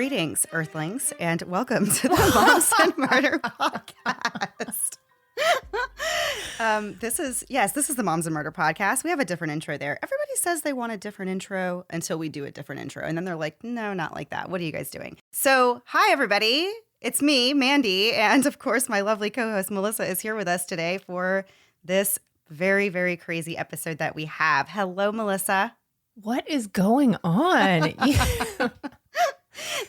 Greetings, Earthlings, and welcome to the Moms and Murder podcast. This is the Moms and Murder podcast. We have a different intro there. Everybody says they want a different intro until we do a different intro, and then they're like, no, not like that. What are you guys doing? So, hi, everybody. It's me, Mandy, and of course, my lovely co-host, Melissa, is here with us today for this very, very crazy episode that we have. Hello, Melissa. What is going on?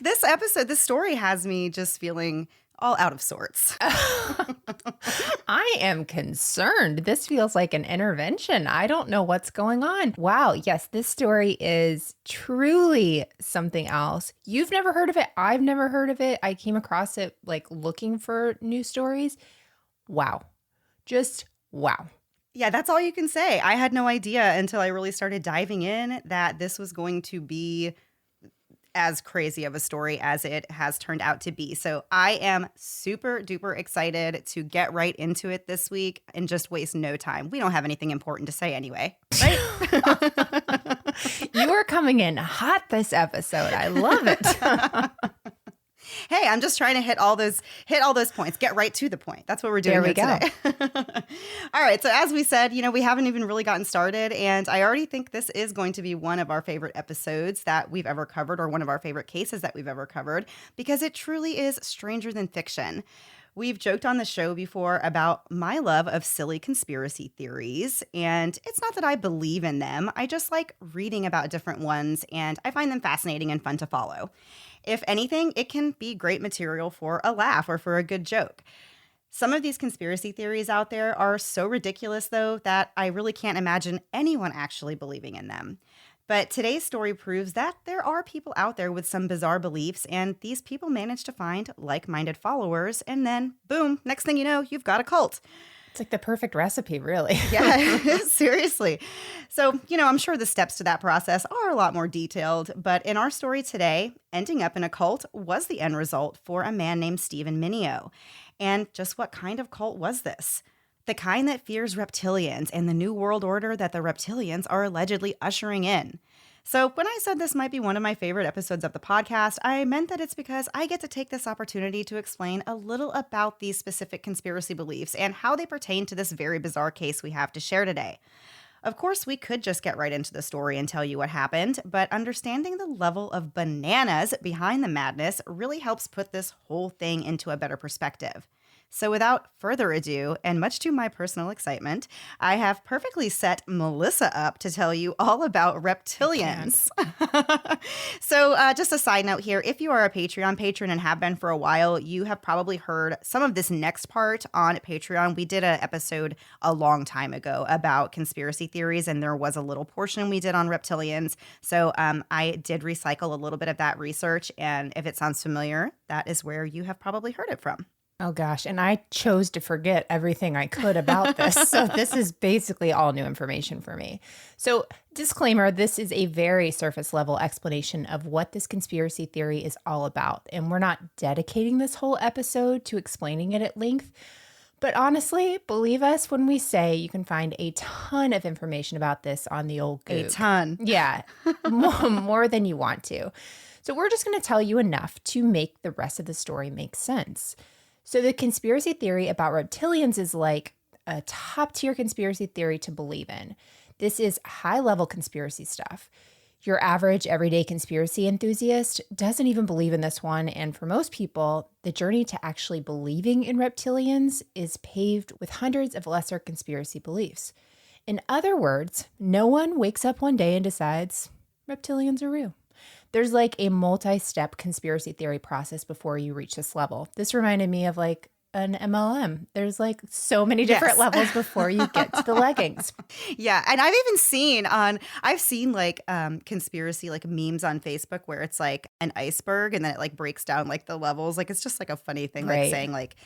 This story has me just feeling all out of sorts. I am concerned. This feels like an intervention. I don't know what's going on. Wow. Yes, this story is truly something else. You've never heard of it. I've never heard of it. I came across it like looking for new stories. Wow. Just wow. Yeah, that's all you can say. I had no idea until I really started diving in that this was going to be as crazy of a story as it has turned out to be. So I am super duper excited to get right into it this week and just waste no time. We don't have anything important to say anyway, right? You are coming in hot this episode. I love it. Hey, I'm just trying to hit all those points. Get right to the point. That's what we're doing here today. All right. So as we said, we haven't even really gotten started. And I already think this is going to be one of our favorite episodes that we've ever covered, or one of our favorite cases that we've ever covered, because it truly is stranger than fiction. We've joked on the show before about my love of silly conspiracy theories, and it's not that I believe in them. I just like reading about different ones, and I find them fascinating and fun to follow. If anything, it can be great material for a laugh or for a good joke. Some of these conspiracy theories out there are so ridiculous, though, that I really can't imagine anyone actually believing in them. But today's story proves that there are people out there with some bizarre beliefs, and these people manage to find like-minded followers, and then, boom, next thing you know, you've got a cult. It's like the perfect recipe, really. Yeah, seriously. So, I'm sure the steps to that process are a lot more detailed, but in our story today, ending up in a cult was the end result for a man named Stephen Mineo. And just what kind of cult was this? The kind that fears reptilians and the new world order that the reptilians are allegedly ushering in. So when I said this might be one of my favorite episodes of the podcast, I meant that it's because I get to take this opportunity to explain a little about these specific conspiracy beliefs and how they pertain to this very bizarre case we have to share today. Of course, we could just get right into the story and tell you what happened, but understanding the level of bananas behind the madness really helps put this whole thing into a better perspective. So without further ado, and much to my personal excitement, I have perfectly set Melissa up to tell you all about reptilians. So just a side note here, if you are a Patreon patron and have been for a while, you have probably heard some of this next part on Patreon. We did an episode a long time ago about conspiracy theories, and there was a little portion we did on reptilians. So I did recycle a little bit of that research, and if it sounds familiar, that is where you have probably heard it from. Oh, gosh. And I chose to forget everything I could about this. So this is basically all new information for me. So disclaimer, this is a very surface level explanation of what this conspiracy theory is all about. And we're not dedicating this whole episode to explaining it at length. But honestly, believe us when we say you can find a ton of information about this on the old Goog. A ton. Yeah, more than you want to. So we're just going to tell you enough to make the rest of the story make sense. So the conspiracy theory about reptilians is like a top-tier conspiracy theory to believe in. This is high-level conspiracy stuff. Your average everyday conspiracy enthusiast doesn't even believe in this one, and for most people, the journey to actually believing in reptilians is paved with hundreds of lesser conspiracy beliefs. In other words, no one wakes up one day and decides reptilians are real. There's like a multi-step conspiracy theory process before you reach this level. This reminded me of like an MLM. There's like so many different levels before you get to the leggings. Yeah. And I've seen like conspiracy like memes on Facebook where it's like an iceberg and then it like breaks down like the levels. Like it's just like a funny thing, like saying like,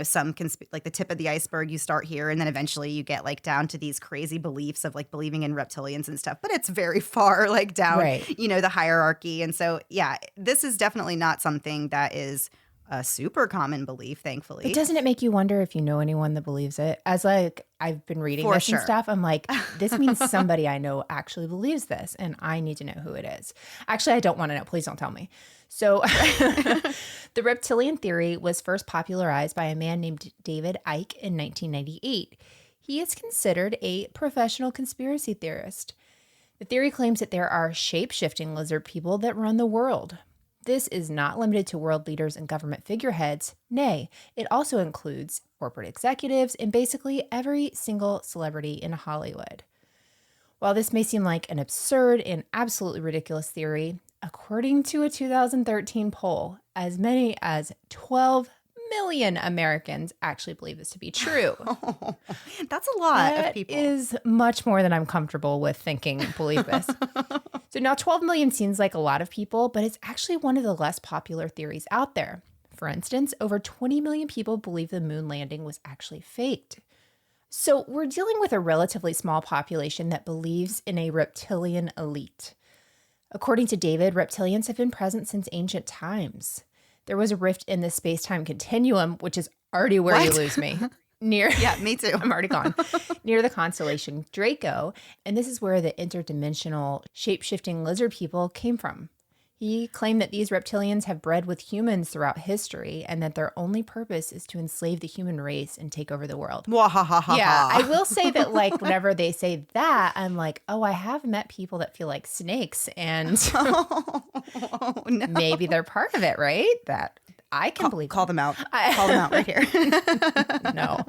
some like the tip of the iceberg, you start here and then eventually you get like down to these crazy beliefs of like believing in reptilians and stuff. But it's very far like down, the hierarchy. And so, yeah, this is definitely not something that is a super common belief, thankfully. But doesn't it make you wonder if you know anyone that believes it? As like I've been reading For this sure. and stuff. I'm like, this means somebody I know actually believes this, and I need to know who it is. Actually, I don't want to know. Please don't tell me. So the reptilian theory was first popularized by a man named David Icke in 1998. He is considered a professional conspiracy theorist. The theory claims that there are shape-shifting lizard people that run the world. This is not limited to world leaders and government figureheads. Nay, it also includes corporate executives and basically every single celebrity in Hollywood. While this may seem like an absurd and absolutely ridiculous theory, according to a 2013 poll, as many as 12 million Americans actually believe this to be true. That's a lot of That people. is much more than I'm comfortable with thinking believe this. So now 12 million seems like a lot of people, but it's actually one of the less popular theories out there. For instance, over 20 million people believe the moon landing was actually faked. So we're dealing with a relatively small population that believes in a reptilian elite. According to David, reptilians have been present since ancient times. There was a rift in the space-time continuum, which is already where you lose me. Yeah, me too. I'm already gone. Near the constellation Draco, and this is where the interdimensional shape-shifting lizard people came from. He claimed that these reptilians have bred with humans throughout history and that their only purpose is to enslave the human race and take over the world. Mwahahaha. Yeah, I will say that, like, whenever they say that, I'm like, oh, I have met people that feel like snakes, and Oh, no. maybe they're part of it, right? That I can believe. Call them out. Call them out right here. No,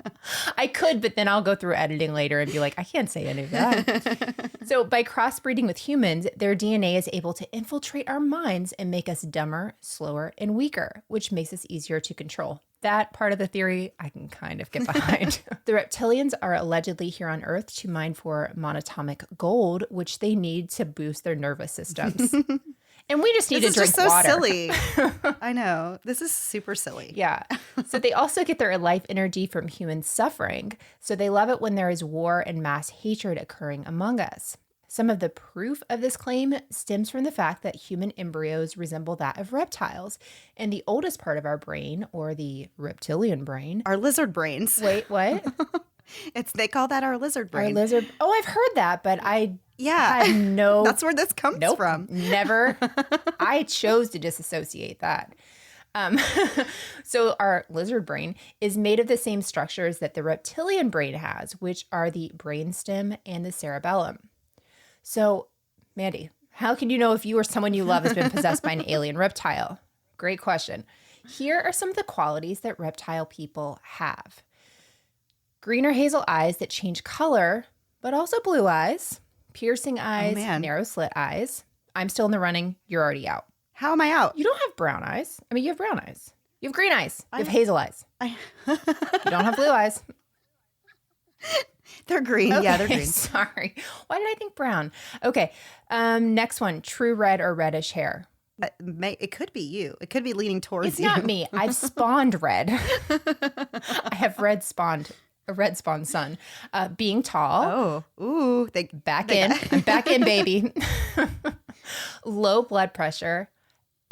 I could, but then I'll go through editing later and be like, I can't say any of that. So by crossbreeding with humans, their DNA is able to infiltrate our minds and make us dumber, slower, and weaker, which makes us easier to control. That part of the theory I can kind of get behind. The reptilians are allegedly here on Earth to mine for monatomic gold, which they need to boost their nervous systems. And we just need to drink water. This is just so silly. I know. This is super silly. Yeah. So they also get their life energy from human suffering. So they love it when there is war and mass hatred occurring among us. Some of the proof of this claim stems from the fact that human embryos resemble that of reptiles. And the oldest part of our brain, or the reptilian brain. Our lizard brains. Wait, what? They call that our lizard brain. Our lizard. Oh, I've heard that, but I Yeah. had no. That's where this comes from. Never. I chose to disassociate that. So our lizard brain is made of the same structures that the reptilian brain has, which are the brainstem and the cerebellum. So, Mandy, how can you know if you or someone you love has been possessed by an alien reptile? Great question. Here are some of the qualities that reptile people have. Green or hazel eyes that change color, but also blue eyes, piercing eyes, narrow slit eyes. I'm still in the running. You're already out. How am I out? You don't have brown eyes. I mean, you have brown eyes. You have green eyes. You have hazel eyes. You don't have blue eyes. They're green. Okay, Yeah, they're green. Sorry. Why did I think brown? Okay. Next one, true red or reddish hair. It could be you. It could be leaning towards It's you. not me. I've spawned red. I have a red spawned son. Being tall. Oh, ooh. I'm back in, baby. Low blood pressure.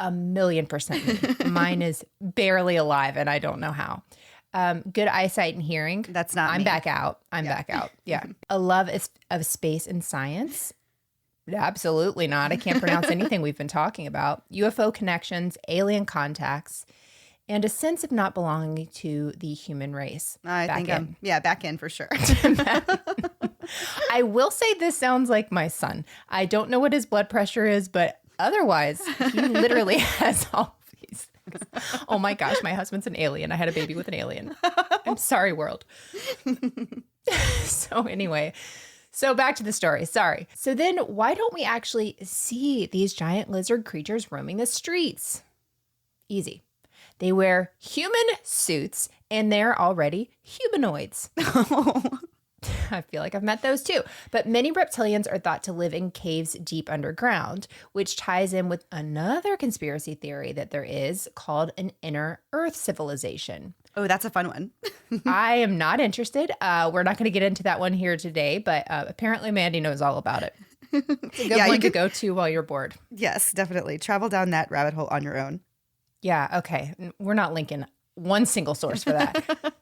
1,000,000% me. Mine is barely alive, and I don't know how. Good eyesight and hearing. That's not I'm me. back out. I'm back out. Yeah. A love of space and science. Absolutely not. I can't pronounce anything we've been talking about. UFO connections, alien contacts, and a sense of not belonging to the human race. I think I'm back in for sure. I will say this sounds like my son. I don't know what his blood pressure is, but otherwise, he literally has all these things. Oh my gosh, my husband's an alien. I had a baby with an alien. I'm sorry, world. So anyway, so back to the story. Sorry. So then why don't we actually see these giant lizard creatures roaming the streets? Easy. They wear human suits and they're already humanoids. I feel like I've met those too. But many reptilians are thought to live in caves deep underground, which ties in with another conspiracy theory that there is called an inner Earth civilization. Oh, that's a fun one. I am not interested. We're not going to get into that one here today, but apparently Mandy knows all about it. It's a good one to go to while you're bored. Yes, definitely. Travel down that rabbit hole on your own. Yeah, okay. We're not linking one single source for that.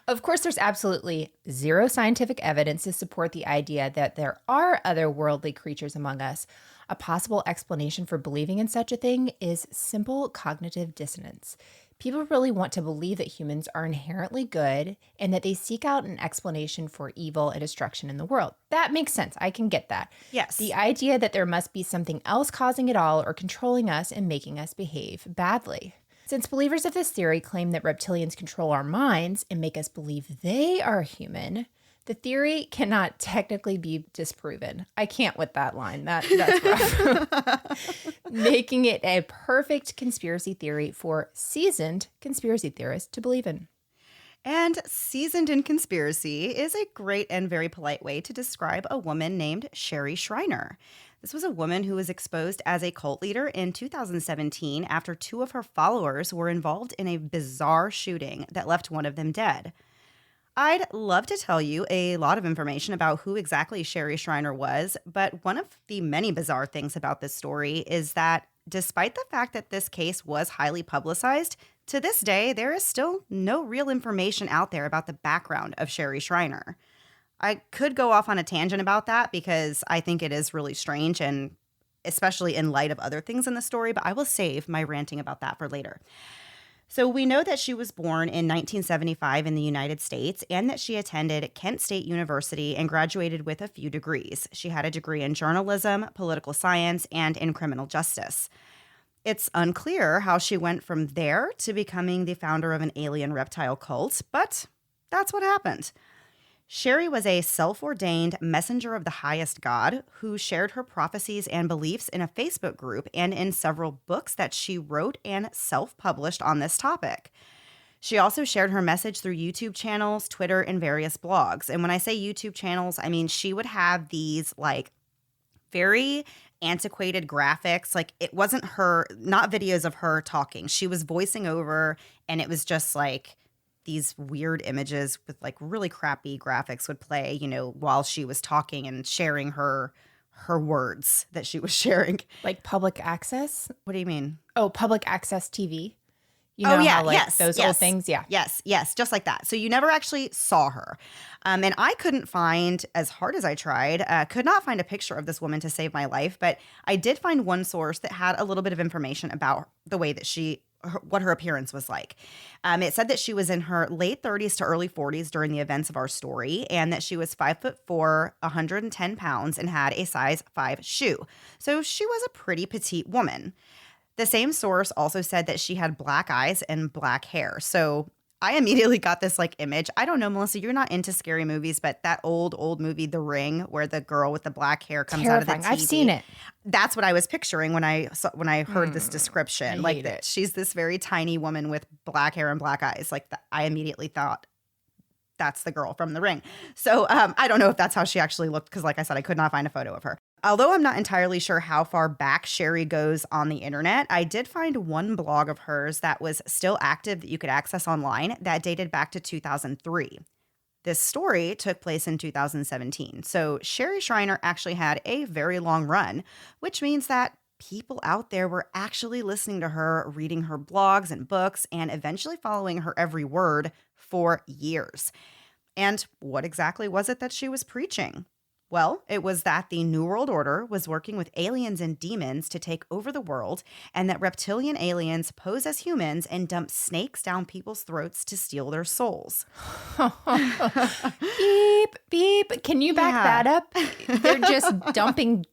Of course, there's absolutely zero scientific evidence to support the idea that there are otherworldly creatures among us. A possible explanation for believing in such a thing is simple cognitive dissonance. People really want to believe that humans are inherently good and that they seek out an explanation for evil and destruction in the world. That makes sense. I can get that. Yes. The idea that there must be something else causing it all or controlling us and making us behave badly. Since believers of this theory claim that reptilians control our minds and make us believe they are human, the theory cannot technically be disproven. I can't with that line. That's rough. Making it a perfect conspiracy theory for seasoned conspiracy theorists to believe in. And seasoned in conspiracy is a great and very polite way to describe a woman named Sherry Shriner. This was a woman who was exposed as a cult leader in 2017 after two of her followers were involved in a bizarre shooting that left one of them dead. I'd love to tell you a lot of information about who exactly Sherry Shriner was, but one of the many bizarre things about this story is that despite the fact that this case was highly publicized, to this day, there is still no real information out there about the background of Sherry Shriner. I could go off on a tangent about that because I think it is really strange, and especially in light of other things in the story, but I will save my ranting about that for later. So we know that she was born in 1975 in the United States and that she attended Kent State University and graduated with a few degrees. She had a degree in journalism, political science, and in criminal justice. It's unclear how she went from there to becoming the founder of an alien reptile cult, but that's what happened. Sherry was a self-ordained messenger of the highest God who shared her prophecies and beliefs in a Facebook group and in several books that she wrote and self-published on this topic. She also shared her message through YouTube channels, Twitter, and various blogs. And when I say YouTube channels, I mean she would have these like very antiquated graphics. Like it wasn't her, not videos of her talking. She was voicing over, and it was just like these weird images with like really crappy graphics would play, while she was talking and sharing her words that she was sharing. Like public access? What do you mean? Oh, public access TV. Oh, yeah. How, Yes. those yes, old things? Yeah. Yes. Just like that. So you never actually saw her. And I couldn't find, as hard as I tried, could not find a picture of this woman to save my life. But I did find one source that had a little bit of information about the way that what her appearance was like. It said that she was in her late 30s to early 40s during the events of our story, and that she was 5'4", 110 pounds, and had a size 5 shoe. So she was a pretty petite woman. The same source also said that she had black eyes and black hair. So I immediately got this like image. I don't know, Melissa, you're not into scary movies, but that old movie, The Ring, where the girl with the black hair comes Terrifying. out of the TV. I've seen it. That's what I was picturing when I heard this description. I Like hate that it. she's this very tiny woman with black hair and black eyes. Like I immediately thought that's the girl from The Ring. So I don't know if that's how she actually looked because, like I said, I could not find a photo of her. Although I'm not entirely sure how far back Sherry goes on the internet, I did find one blog of hers that was still active that you could access online that dated back to 2003. This story took place in 2017. So Sherry Shriner actually had a very long run, which means that people out there were actually listening to her, reading her blogs and books, and eventually following her every word for years. And what exactly was it that she was preaching? Well, it was that the New World Order was working with aliens and demons to take over the world, and that reptilian aliens pose as humans and dump snakes down people's throats to steal their souls. Beep, beep. Can you back that up? They're just dumping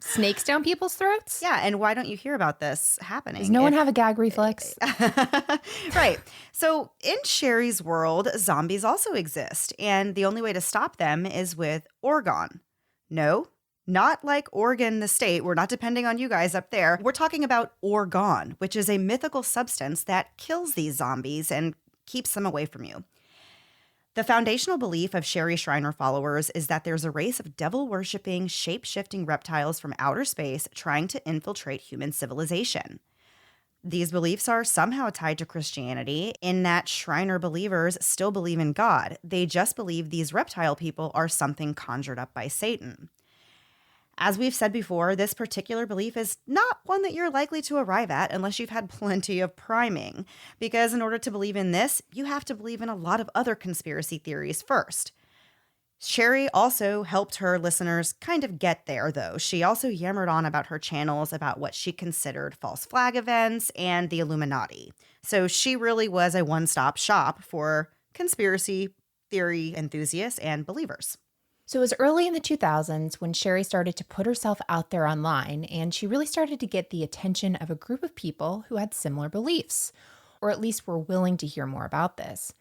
snakes down people's throats? Yeah, and why don't you hear about this happening? Does no one have a gag reflex? Right. So in Sherry's world, zombies also exist, and the only way to stop them is with Orgon. No, not like Oregon, the state. We're not depending on you guys up there. We're talking about Orgon, which is a mythical substance that kills these zombies and keeps them away from you. The foundational belief of Sherry Shriner followers is that there's a race of devil-worshipping, shape-shifting reptiles from outer space trying to infiltrate human civilization. These beliefs are somehow tied to Christianity in that Shriner believers still believe in God. They just believe these reptile people are something conjured up by Satan. As we've said before, this particular belief is not one that you're likely to arrive at unless you've had plenty of priming, because in order to believe in this, you have to believe in a lot of other conspiracy theories first. Sherry also helped her listeners kind of get there, though. She also yammered on about her channels about what she considered false flag events and the Illuminati. So she really was a one-stop shop for conspiracy theory enthusiasts and believers. So it was early in the 2000s when Sherry started to put herself out there online, and she really started to get the attention of a group of people who had similar beliefs, or at least were willing to hear more about this.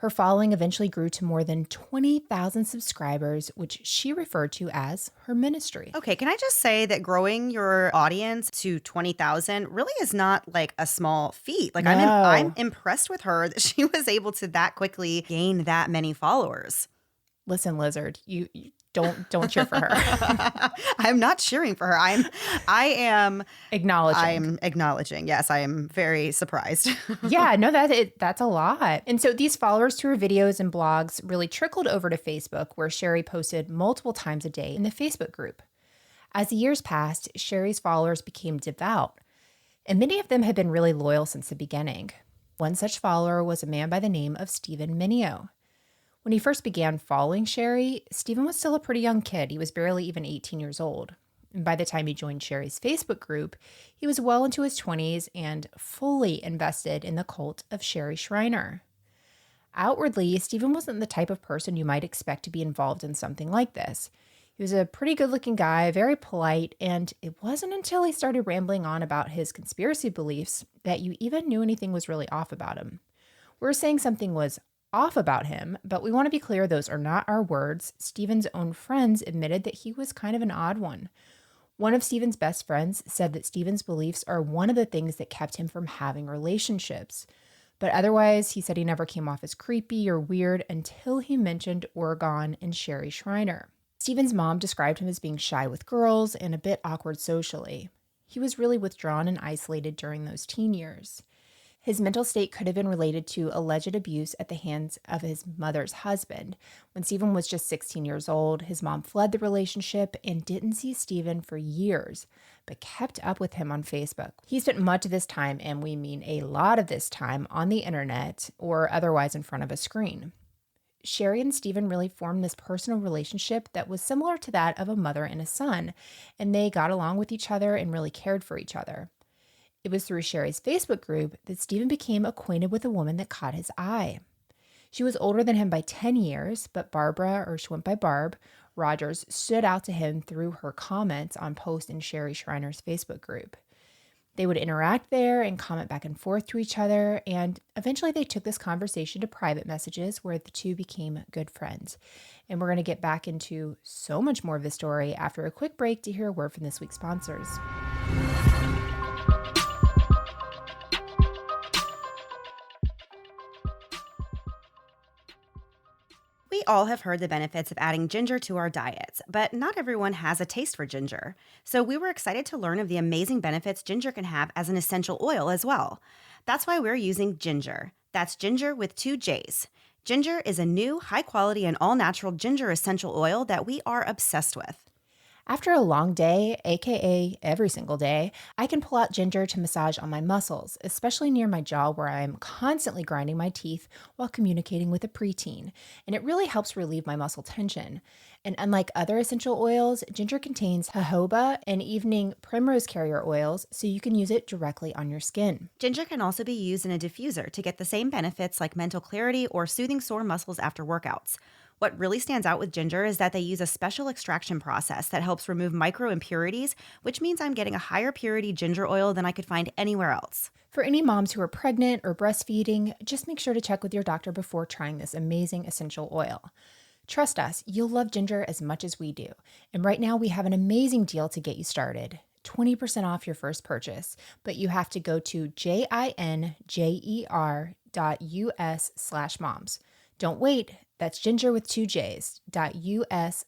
Her following eventually grew to more than 20,000 subscribers, which she referred to as her ministry. Okay, can I just say that growing your audience to 20,000 really is not like a small feat. Like I'm impressed with her that she was able to that quickly gain that many followers. Listen, Lizard, you don't cheer for her. I'm not cheering for her. I am Acknowledging. I'm acknowledging. Yes, I am very surprised. Yeah, no, that's a lot. And so these followers to her videos and blogs really trickled over to Facebook, where Sherry posted multiple times a day in the Facebook group. As the years passed, Sherry's followers became devout, and many of them had been really loyal since the beginning. One such follower was a man by the name of Stephen Mineo. When he first began following Sherry, Stephen was still a pretty young kid. He was barely even 18 years old. And by the time he joined Sherry's Facebook group, he was well into his 20s and fully invested in the cult of Sherry Shriner. Outwardly, Stephen wasn't the type of person you might expect to be involved in something like this. He was a pretty good-looking guy, very polite, and it wasn't until he started rambling on about his conspiracy beliefs that you even knew anything was really off about him. We're saying something was off about him, but we want to be clear those are not our words. Stephen's own friends admitted that he was kind of an odd one. One of Stephen's best friends said that Stephen's beliefs are one of the things that kept him from having relationships. But otherwise, he said he never came off as creepy or weird until he mentioned Oregon and Sherry Shriner. Stephen's mom described him as being shy with girls and a bit awkward socially. He was really withdrawn and isolated during those teen years. His mental state could have been related to alleged abuse at the hands of his mother's husband. When Stephen was just 16 years old, his mom fled the relationship and didn't see Stephen for years, but kept up with him on Facebook. He spent much of this time, and we mean a lot of this time, on the internet or otherwise in front of a screen. Sherry and Stephen really formed this personal relationship that was similar to that of a mother and a son, and they got along with each other and really cared for each other. It was through Sherry's Facebook group that Stephen became acquainted with a woman that caught his eye. She was older than him by 10 years, but Barbara, or she went by Barb, Rogers, stood out to him through her comments on posts in Sherry Shriner's Facebook group. They would interact there and comment back and forth to each other, and eventually they took this conversation to private messages where the two became good friends. And we're going to get back into so much more of the story after a quick break to hear a word from this week's sponsors. We all have heard the benefits of adding ginger to our diets, but not everyone has a taste for ginger. So we were excited to learn of the amazing benefits ginger can have as an essential oil as well. That's why we're using ginger. That's ginger with 2 J's. Ginger is a new, high-quality and all-natural ginger essential oil that we are obsessed with. After a long day, aka every single day, I can pull out ginger to massage on my muscles, especially near my jaw where I am constantly grinding my teeth while communicating with a preteen, and it really helps relieve my muscle tension. And unlike other essential oils, ginger contains jojoba and evening primrose carrier oils, so you can use it directly on your skin. Ginger can also be used in a diffuser to get the same benefits like mental clarity or soothing sore muscles after workouts. What really stands out with ginger is that they use a special extraction process that helps remove micro impurities, which means I'm getting a higher purity ginger oil than I could find anywhere else. For any moms who are pregnant or breastfeeding, just make sure to check with your doctor before trying this amazing essential oil. Trust us, you'll love ginger as much as we do. And right now we have an amazing deal to get you started. 20% off your first purchase, but you have to go to jinjer.us/moms. Don't wait. That's ginger with 2 J's.us/moms.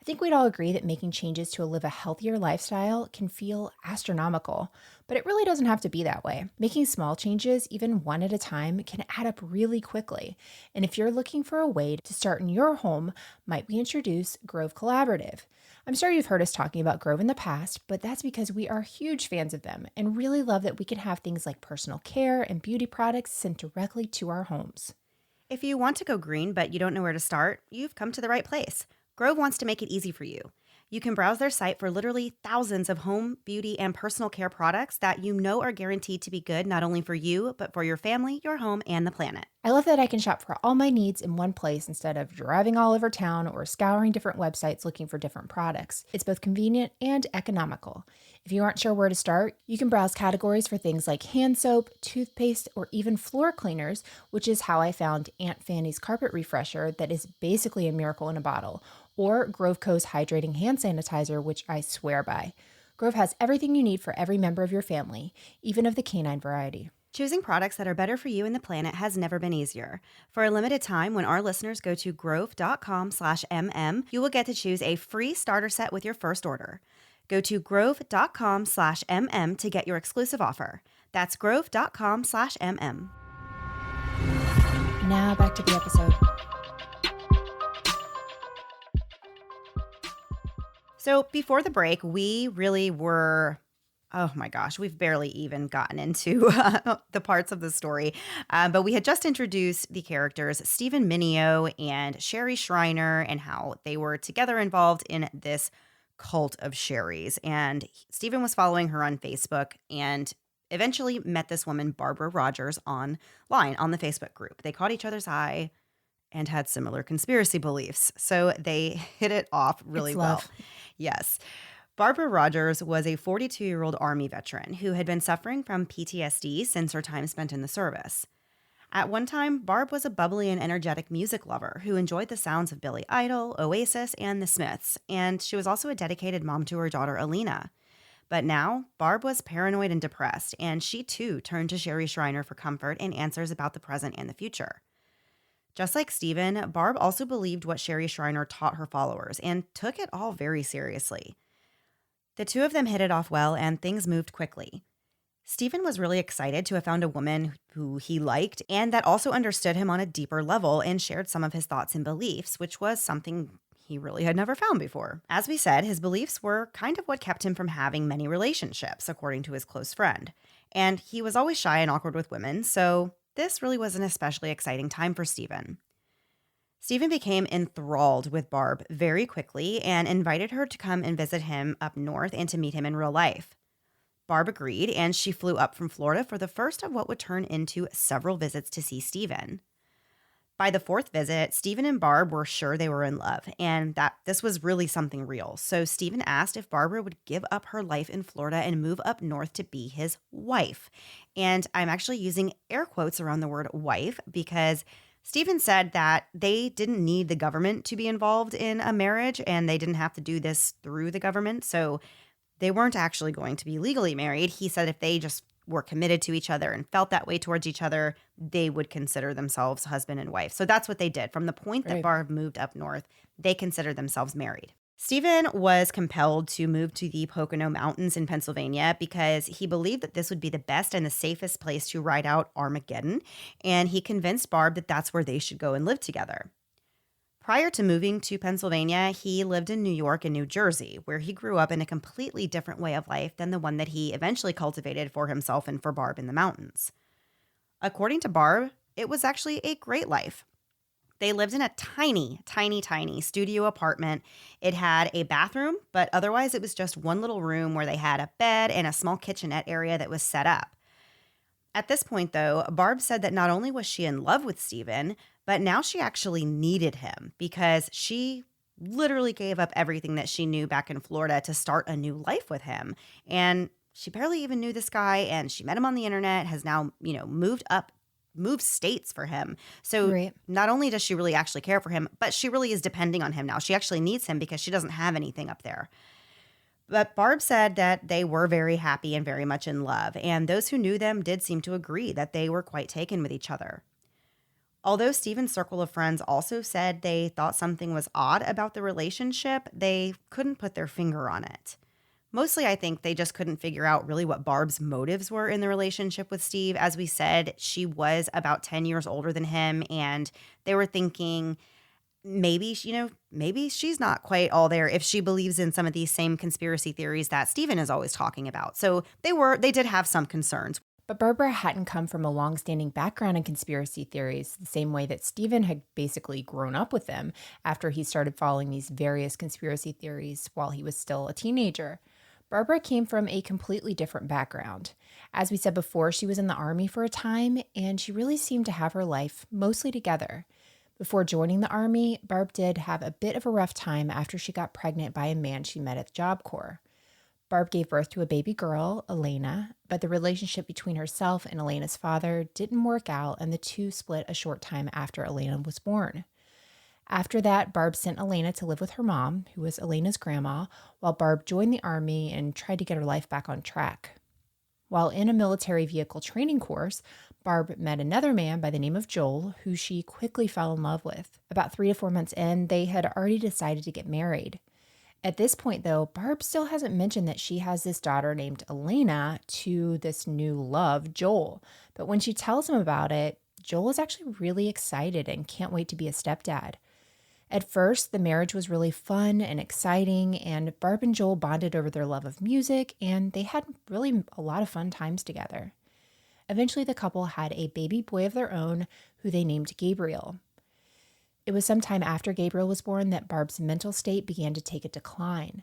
I think we'd all agree that making changes to live a healthier lifestyle can feel astronomical, but it really doesn't have to be that way. Making small changes, even one at a time, can add up really quickly. And if you're looking for a way to start in your home, might we introduce Grove Collaborative? I'm sure you've heard us talking about Grove in the past, but that's because we are huge fans of them and really love that we can have things like personal care and beauty products sent directly to our homes. If you want to go green but you don't know where to start, you've come to the right place. Grove wants to make it easy for you. You can browse their site for literally thousands of home, beauty, and personal care products that you know are guaranteed to be good not only for you, but for your family, your home, and the planet. I love that I can shop for all my needs in one place instead of driving all over town or scouring different websites looking for different products. It's both convenient and economical. If you aren't sure where to start, you can browse categories for things like hand soap, toothpaste, or even floor cleaners, which is how I found Aunt Fanny's carpet refresher that is basically a miracle in a bottle, or Grove Co.'s hydrating hand sanitizer, which I swear by. Grove has everything you need for every member of your family, even of the canine variety. Choosing products that are better for you and the planet has never been easier. For a limited time, when our listeners go to grove.com/mm, you will get to choose a free starter set with your first order. Go to grove.com/mm to get your exclusive offer. That's grove.com/mm. Now back to the episode. So before the break, we really were, oh my gosh, we've barely even gotten into the parts of the story. But we had just introduced the characters Stephen Mineo and Sherry Shriner and how they were together involved in this cult of Sherry's. And Stephen was following her on Facebook and eventually met this woman, Barbara Rogers, online on the Facebook group. They caught each other's eye and had similar conspiracy beliefs. So they hit it off really It's well. love. Yes. Barbara Rogers was a 42-year-old Army veteran who had been suffering from PTSD since her time spent in the service. At one time, Barb was a bubbly and energetic music lover who enjoyed the sounds of Billy Idol, Oasis, and the Smiths, and she was also a dedicated mom to her daughter, Alina. But now, Barb was paranoid and depressed, and she too turned to Sherry Shriner for comfort and answers about the present and the future. Just like Stephen, Barb also believed what Sherry Shriner taught her followers and took it all very seriously. The two of them hit it off well, and things moved quickly. Stephen was really excited to have found a woman who he liked and that also understood him on a deeper level and shared some of his thoughts and beliefs, which was something he really had never found before. As we said, his beliefs were kind of what kept him from having many relationships, according to his close friend. And he was always shy and awkward with women, so this really was an especially exciting time for Stephen. Stephen became enthralled with Barb very quickly and invited her to come and visit him up north and to meet him in real life. Barb agreed, and she flew up from Florida for the first of what would turn into several visits to see Stephen. By the fourth visit, Stephen and Barb were sure they were in love and that this was really something real. So Stephen asked if Barbara would give up her life in Florida and move up north to be his wife. And I'm actually using air quotes around the word wife because Stephen said that they didn't need the government to be involved in a marriage and they didn't have to do this through the government. So they weren't actually going to be legally married. He said if they just were committed to each other and felt that way towards each other, they would consider themselves husband and wife. So that's what they did. From the point that Right. Barb moved up north, they considered themselves married. Stephen was compelled to move to the Pocono Mountains in Pennsylvania because he believed that this would be the best and the safest place to ride out Armageddon, and he convinced Barb that that's where they should go and live together. Prior to moving to Pennsylvania, he lived in New York and New Jersey, where he grew up in a completely different way of life than the one that he eventually cultivated for himself and for Barb in the mountains. According to Barb, it was actually a great life. They lived in a tiny, tiny, tiny studio apartment. It had a bathroom, but otherwise it was just one little room where they had a bed and a small kitchenette area that was set up. At this point, though, Barb said that not only was she in love with Stephen, but now she actually needed him because she literally gave up everything that she knew back in Florida to start a new life with him. And she barely even knew this guy, and she met him on the internet, has now, moved states for him. So Right. not only does she really actually care for him, but she really is depending on him now. She actually needs him because she doesn't have anything up there. But Barb said that they were very happy and very much in love, and those who knew them did seem to agree that they were quite taken with each other. Although Stephen's circle of friends also said they thought something was odd about the relationship, they couldn't put their finger on it. Mostly, I think they just couldn't figure out really what Barb's motives were in the relationship with Steve. As we said, she was about 10 years older than him, and they were thinking maybe, maybe she's not quite all there if she believes in some of these same conspiracy theories that Stephen is always talking about. So they did have some concerns. But Barbara hadn't come from a long-standing background in conspiracy theories, the same way that Stephen had basically grown up with them after he started following these various conspiracy theories while he was still a teenager. Barbara came from a completely different background. As we said before, she was in the Army for a time, and she really seemed to have her life mostly together. Before joining the Army, Barb did have a bit of a rough time after she got pregnant by a man she met at the Job Corps. Barb gave birth to a baby girl, Elena, but the relationship between herself and Elena's father didn't work out, and the two split a short time after Elena was born. After that, Barb sent Elena to live with her mom, who was Elena's grandma, while Barb joined the Army and tried to get her life back on track. While in a military vehicle training course, Barb met another man by the name of Joel, who she quickly fell in love with. About 3 to 4 months in, they had already decided to get married. At this point, though, Barb still hasn't mentioned that she has this daughter named Elena to this new love, Joel. But when she tells him about it, Joel is actually really excited and can't wait to be a stepdad. At first, the marriage was really fun and exciting, and Barb and Joel bonded over their love of music, and they had really a lot of fun times together. Eventually, the couple had a baby boy of their own who they named Gabriel. It was sometime after Gabriel was born that Barb's mental state began to take a decline.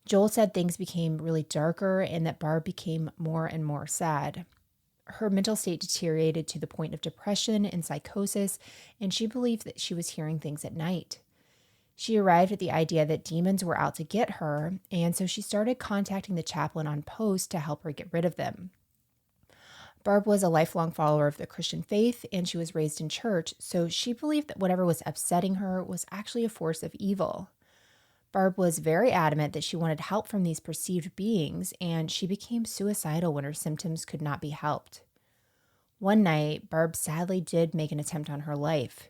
Joel said things became really darker and that Barb became more and more sad. Her mental state deteriorated to the point of depression and psychosis, and she believed that she was hearing things at night. She arrived at the idea that demons were out to get her, and so she started contacting the chaplain on post to help her get rid of them. Barb was a lifelong follower of the Christian faith, and she was raised in church, so she believed that whatever was upsetting her was actually a force of evil. Barb was very adamant that she wanted help from these perceived beings, and she became suicidal when her symptoms could not be helped. One night, Barb sadly did make an attempt on her life.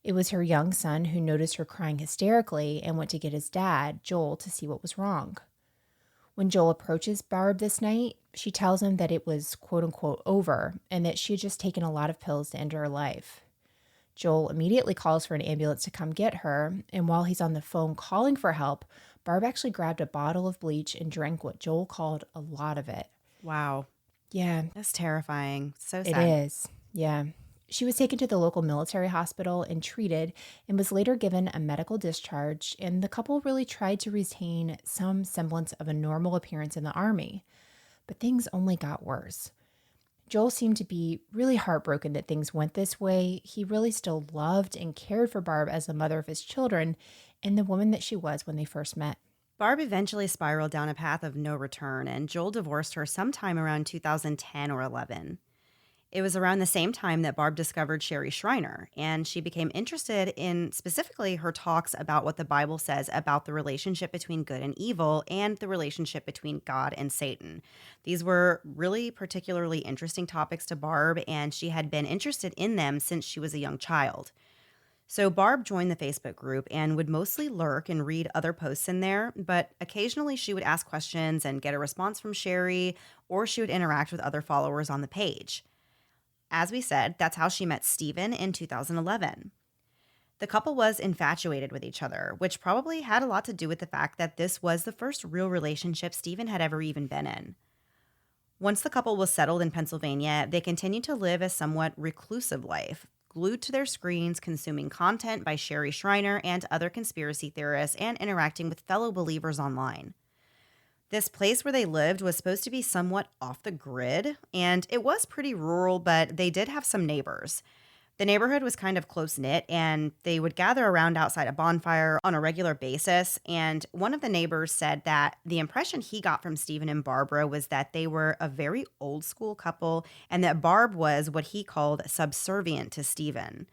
It was her young son who noticed her crying hysterically and went to get his dad, Joel, to see what was wrong. When Joel approaches Barb this night, she tells him that it was quote-unquote over and that she had just taken a lot of pills to end her life. Joel immediately calls for an ambulance to come get her, and while he's on the phone calling for help, Barb actually grabbed a bottle of bleach and drank what Joel called a lot of it. Wow. Yeah. That's terrifying. So sad. It is. Yeah. She was taken to the local military hospital and treated and was later given a medical discharge, and the couple really tried to retain some semblance of a normal appearance in the Army. But things only got worse. Joel seemed to be really heartbroken that things went this way. He really still loved and cared for Barb as the mother of his children and the woman that she was when they first met. Barb eventually spiraled down a path of no return, and Joel divorced her sometime around 2010 or 11. It was around the same time that Barb discovered Sherry Shriner, and she became interested in specifically her talks about what the Bible says about the relationship between good and evil and the relationship between God and Satan. These were really particularly interesting topics to Barb, and she had been interested in them since she was a young child. So Barb joined the Facebook group and would mostly lurk and read other posts in there, but occasionally she would ask questions and get a response from Sherry, or she would interact with other followers on the page. As we said, that's how she met Stephen in 2011. The couple was infatuated with each other, which probably had a lot to do with the fact that this was the first real relationship Stephen had ever even been in. Once the couple was settled in Pennsylvania, they continued to live a somewhat reclusive life, glued to their screens, consuming content by Sherry Shriner and other conspiracy theorists, and interacting with fellow believers online. This place where they lived was supposed to be somewhat off the grid, and it was pretty rural, but they did have some neighbors. The neighborhood was kind of close-knit, and they would gather around outside a bonfire on a regular basis, and one of the neighbors said that the impression he got from Stephen and Barbara was that they were a very old-school couple, and that Barb was what he called subservient to Stephen.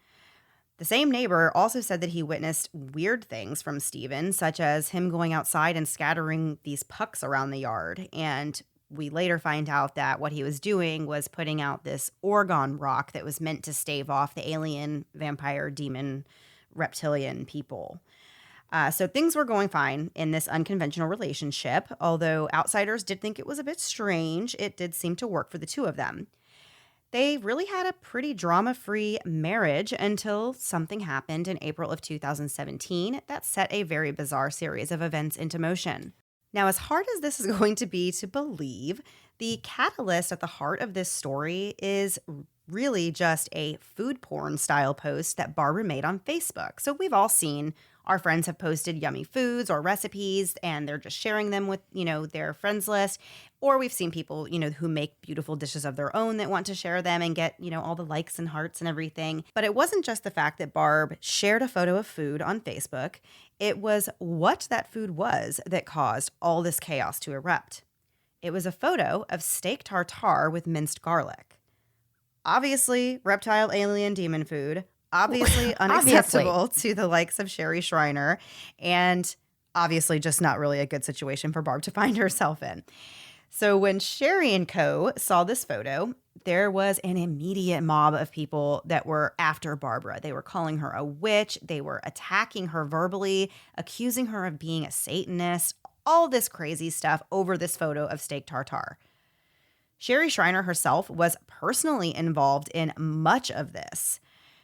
The same neighbor also said that he witnessed weird things from Stephen, such as him going outside and scattering these pucks around the yard. And we later find out that what he was doing was putting out this orgone rock that was meant to stave off the alien, vampire, demon, reptilian people. So things were going fine in this unconventional relationship. Although outsiders did think it was a bit strange, it did seem to work for the two of them. They really had a pretty drama-free marriage until something happened in April of 2017 that set a very bizarre series of events into motion. Now, as hard as this is going to be to believe, the catalyst at the heart of this story is really just a food porn style post that Barbara made on Facebook. So we've all seen our friends have posted yummy foods or recipes and they're just sharing them with, their friends list. Or we've seen people, who make beautiful dishes of their own that want to share them and get, all the likes and hearts and everything. But it wasn't just the fact that Barb shared a photo of food on Facebook. It was what that food was that caused all this chaos to erupt. It was a photo of steak tartare with minced garlic. Obviously, reptile, alien, demon food. Obviously unacceptable to the likes of Sherry Shriner, and obviously just not really a good situation for Barb to find herself in. So when Sherry and co. saw this photo, there was an immediate mob of people that were after Barbara. They were calling her a witch. They were attacking her verbally, accusing her of being a Satanist, all this crazy stuff over this photo of steak tartare. Sherry Shriner herself was personally involved in much of this.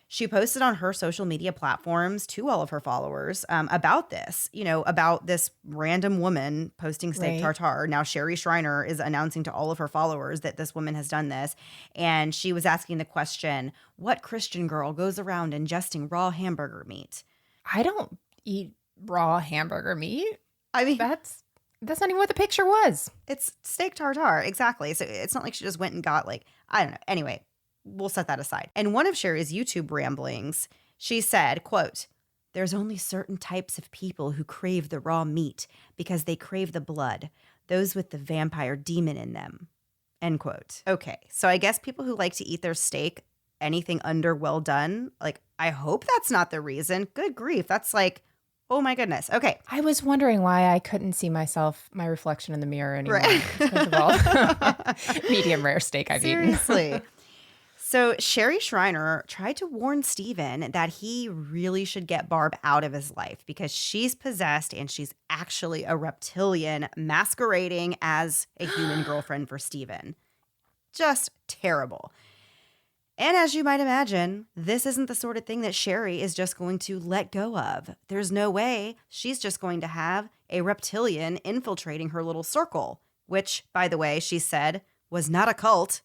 She posted on her social media platforms to all of her followers about this, about this random woman posting steak tartare. Now, Sherry Shriner is announcing to all of her followers that this woman has done this. And she was asking the question, what Christian girl goes around ingesting raw hamburger meat? I don't eat raw hamburger meat. I mean, that's not even what the picture was. It's steak tartare. Exactly. So it's not like she just went and got I don't know. Anyway. We'll set that aside. In one of Sherry's YouTube ramblings, she said, quote, "There's only certain types of people who crave the raw meat because they crave the blood, those with the vampire demon in them." End quote. Okay, so I guess people who like to eat their steak, anything under well done, I hope that's not the reason. Good grief. That's oh my goodness. Okay. I was wondering why I couldn't see my reflection in the mirror anymore. Right. First of all, medium rare steak I've eaten. Seriously. So Sherry Shriner tried to warn Steven that he really should get Barb out of his life because she's possessed and she's actually a reptilian masquerading as a human girlfriend for Steven. Just terrible. And as you might imagine, this isn't the sort of thing that Sherry is just going to let go of. There's no way she's just going to have a reptilian infiltrating her little circle, which, by the way, she said was not a cult.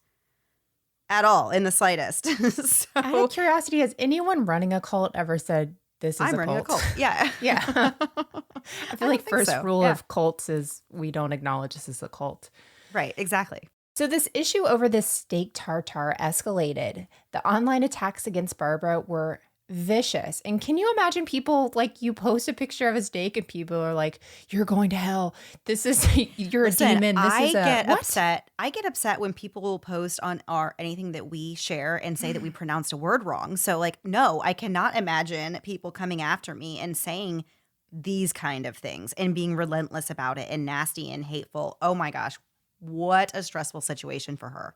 At all, in the slightest. So, out of curiosity, has anyone running a cult ever said this is I'm a running cult? a cult. Yeah. Yeah. I feel like first rule Yeah. of cults is we don't acknowledge this is a cult. Right, exactly. So this issue over this steak tartare escalated. The online attacks against Barbara were vicious. And can you imagine people you post a picture of a steak and people are like, "You're going to hell. This is you're Listen, a demon. This I is a get what?" upset. I get upset when people post on anything that we share and say that we pronounced a word wrong. So no, I cannot imagine people coming after me and saying these kind of things and being relentless about it and nasty and hateful. Oh my gosh, what a stressful situation for her.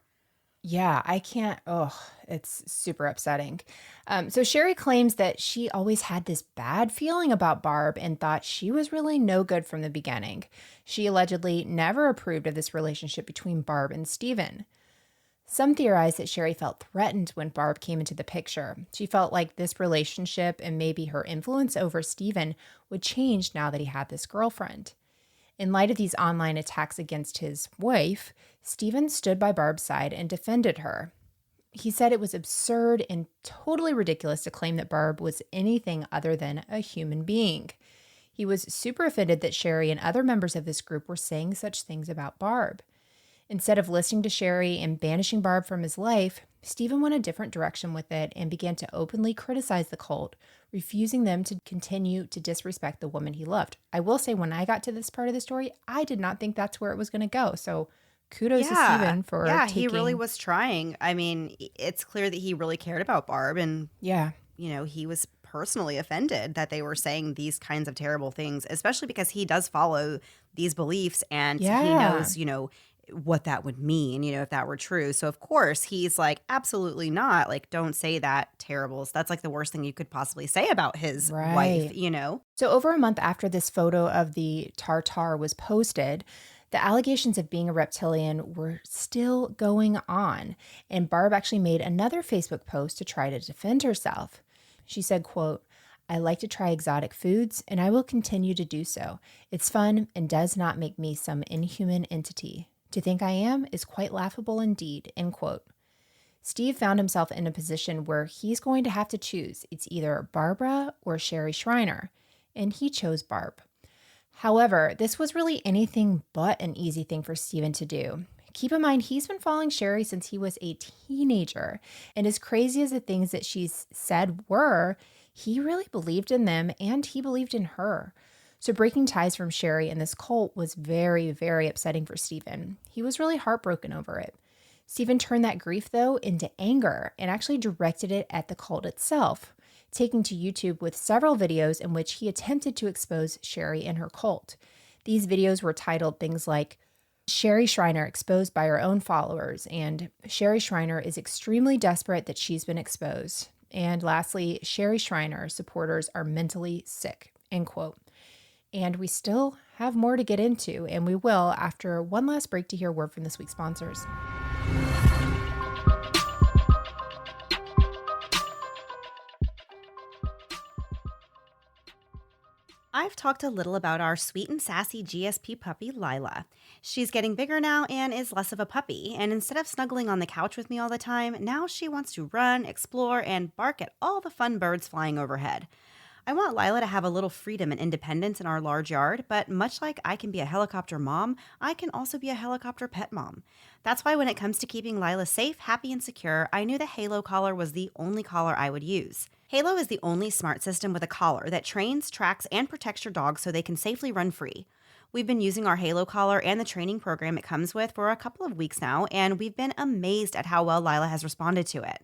Yeah, I can't. Oh, it's super upsetting. So Sherry claims that she always had this bad feeling about Barb and thought she was really no good from the beginning. She allegedly never approved of this relationship between Barb and Steven. Some theorize that Sherry felt threatened when Barb came into the picture. She felt like this relationship and maybe her influence over Steven would change now that he had this girlfriend. In light of these online attacks against his wife, Steven stood by Barb's side and defended her. He said it was absurd and totally ridiculous to claim that Barb was anything other than a human being. He was super offended that Sherry and other members of this group were saying such things about Barb. Instead of listening to Sherry and banishing Barb from his life, Steven went a different direction with it and began to openly criticize the cult, refusing them to continue to disrespect the woman he loved. I will say, when I got to this part of the story, I did not think that's where it was going to go. So kudos to Steven for he really was trying. I mean, it's clear that he really cared about Barb and, he was personally offended that they were saying these kinds of terrible things, especially because he does follow these beliefs and he knows, what that would mean, if that were true. So of course he's like, absolutely not. Like, don't say that. Terrible. So that's like the worst thing you could possibly say about his wife, Right. So over a month after this photo of the Tartar was posted, the allegations of being a reptilian were still going on. And Barb actually made another Facebook post to try to defend herself. She said, quote, "I like to try exotic foods, and I will continue to do so. It's fun and does not make me some inhuman entity. To think I am is quite laughable indeed," end quote. Steve found himself in a position where he's going to have to choose. It's either Barbara or Sherry Shriner, and he chose Barb. However, this was really anything but an easy thing for Steven to do. Keep in mind, he's been following Sherry since he was a teenager, and as crazy as the things that she's said were, he really believed in them and he believed in her. So breaking ties from Sherry and this cult was very, very upsetting for Steven. He was really heartbroken over it. Steven turned that grief, though, into anger and actually directed it at the cult itself, taking to YouTube with several videos in which he attempted to expose Sherry and her cult. These videos were titled things like, "Sherry Shriner exposed by her own followers," and "Sherry Shriner is extremely desperate that she's been exposed," and lastly, "Sherry Shriner supporters are mentally sick," end quote. And we still have more to get into, and we will after one last break to hear a word from this week's sponsors. I've talked a little about our sweet and sassy GSP puppy, Lila. She's getting bigger now and is less of a puppy, and instead of snuggling on the couch with me all the time, now she wants to run, explore, and bark at all the fun birds flying overhead. I want Lila to have a little freedom and independence in our large yard, but much like I can be a helicopter mom, I can also be a helicopter pet mom. That's why when it comes to keeping Lila safe, happy, and secure, I knew the Halo collar was the only collar I would use. Halo is the only smart system with a collar that trains, tracks, and protects your dog so they can safely run free. We've been using our Halo collar and the training program it comes with for a couple of weeks now, and we've been amazed at how well Lila has responded to it.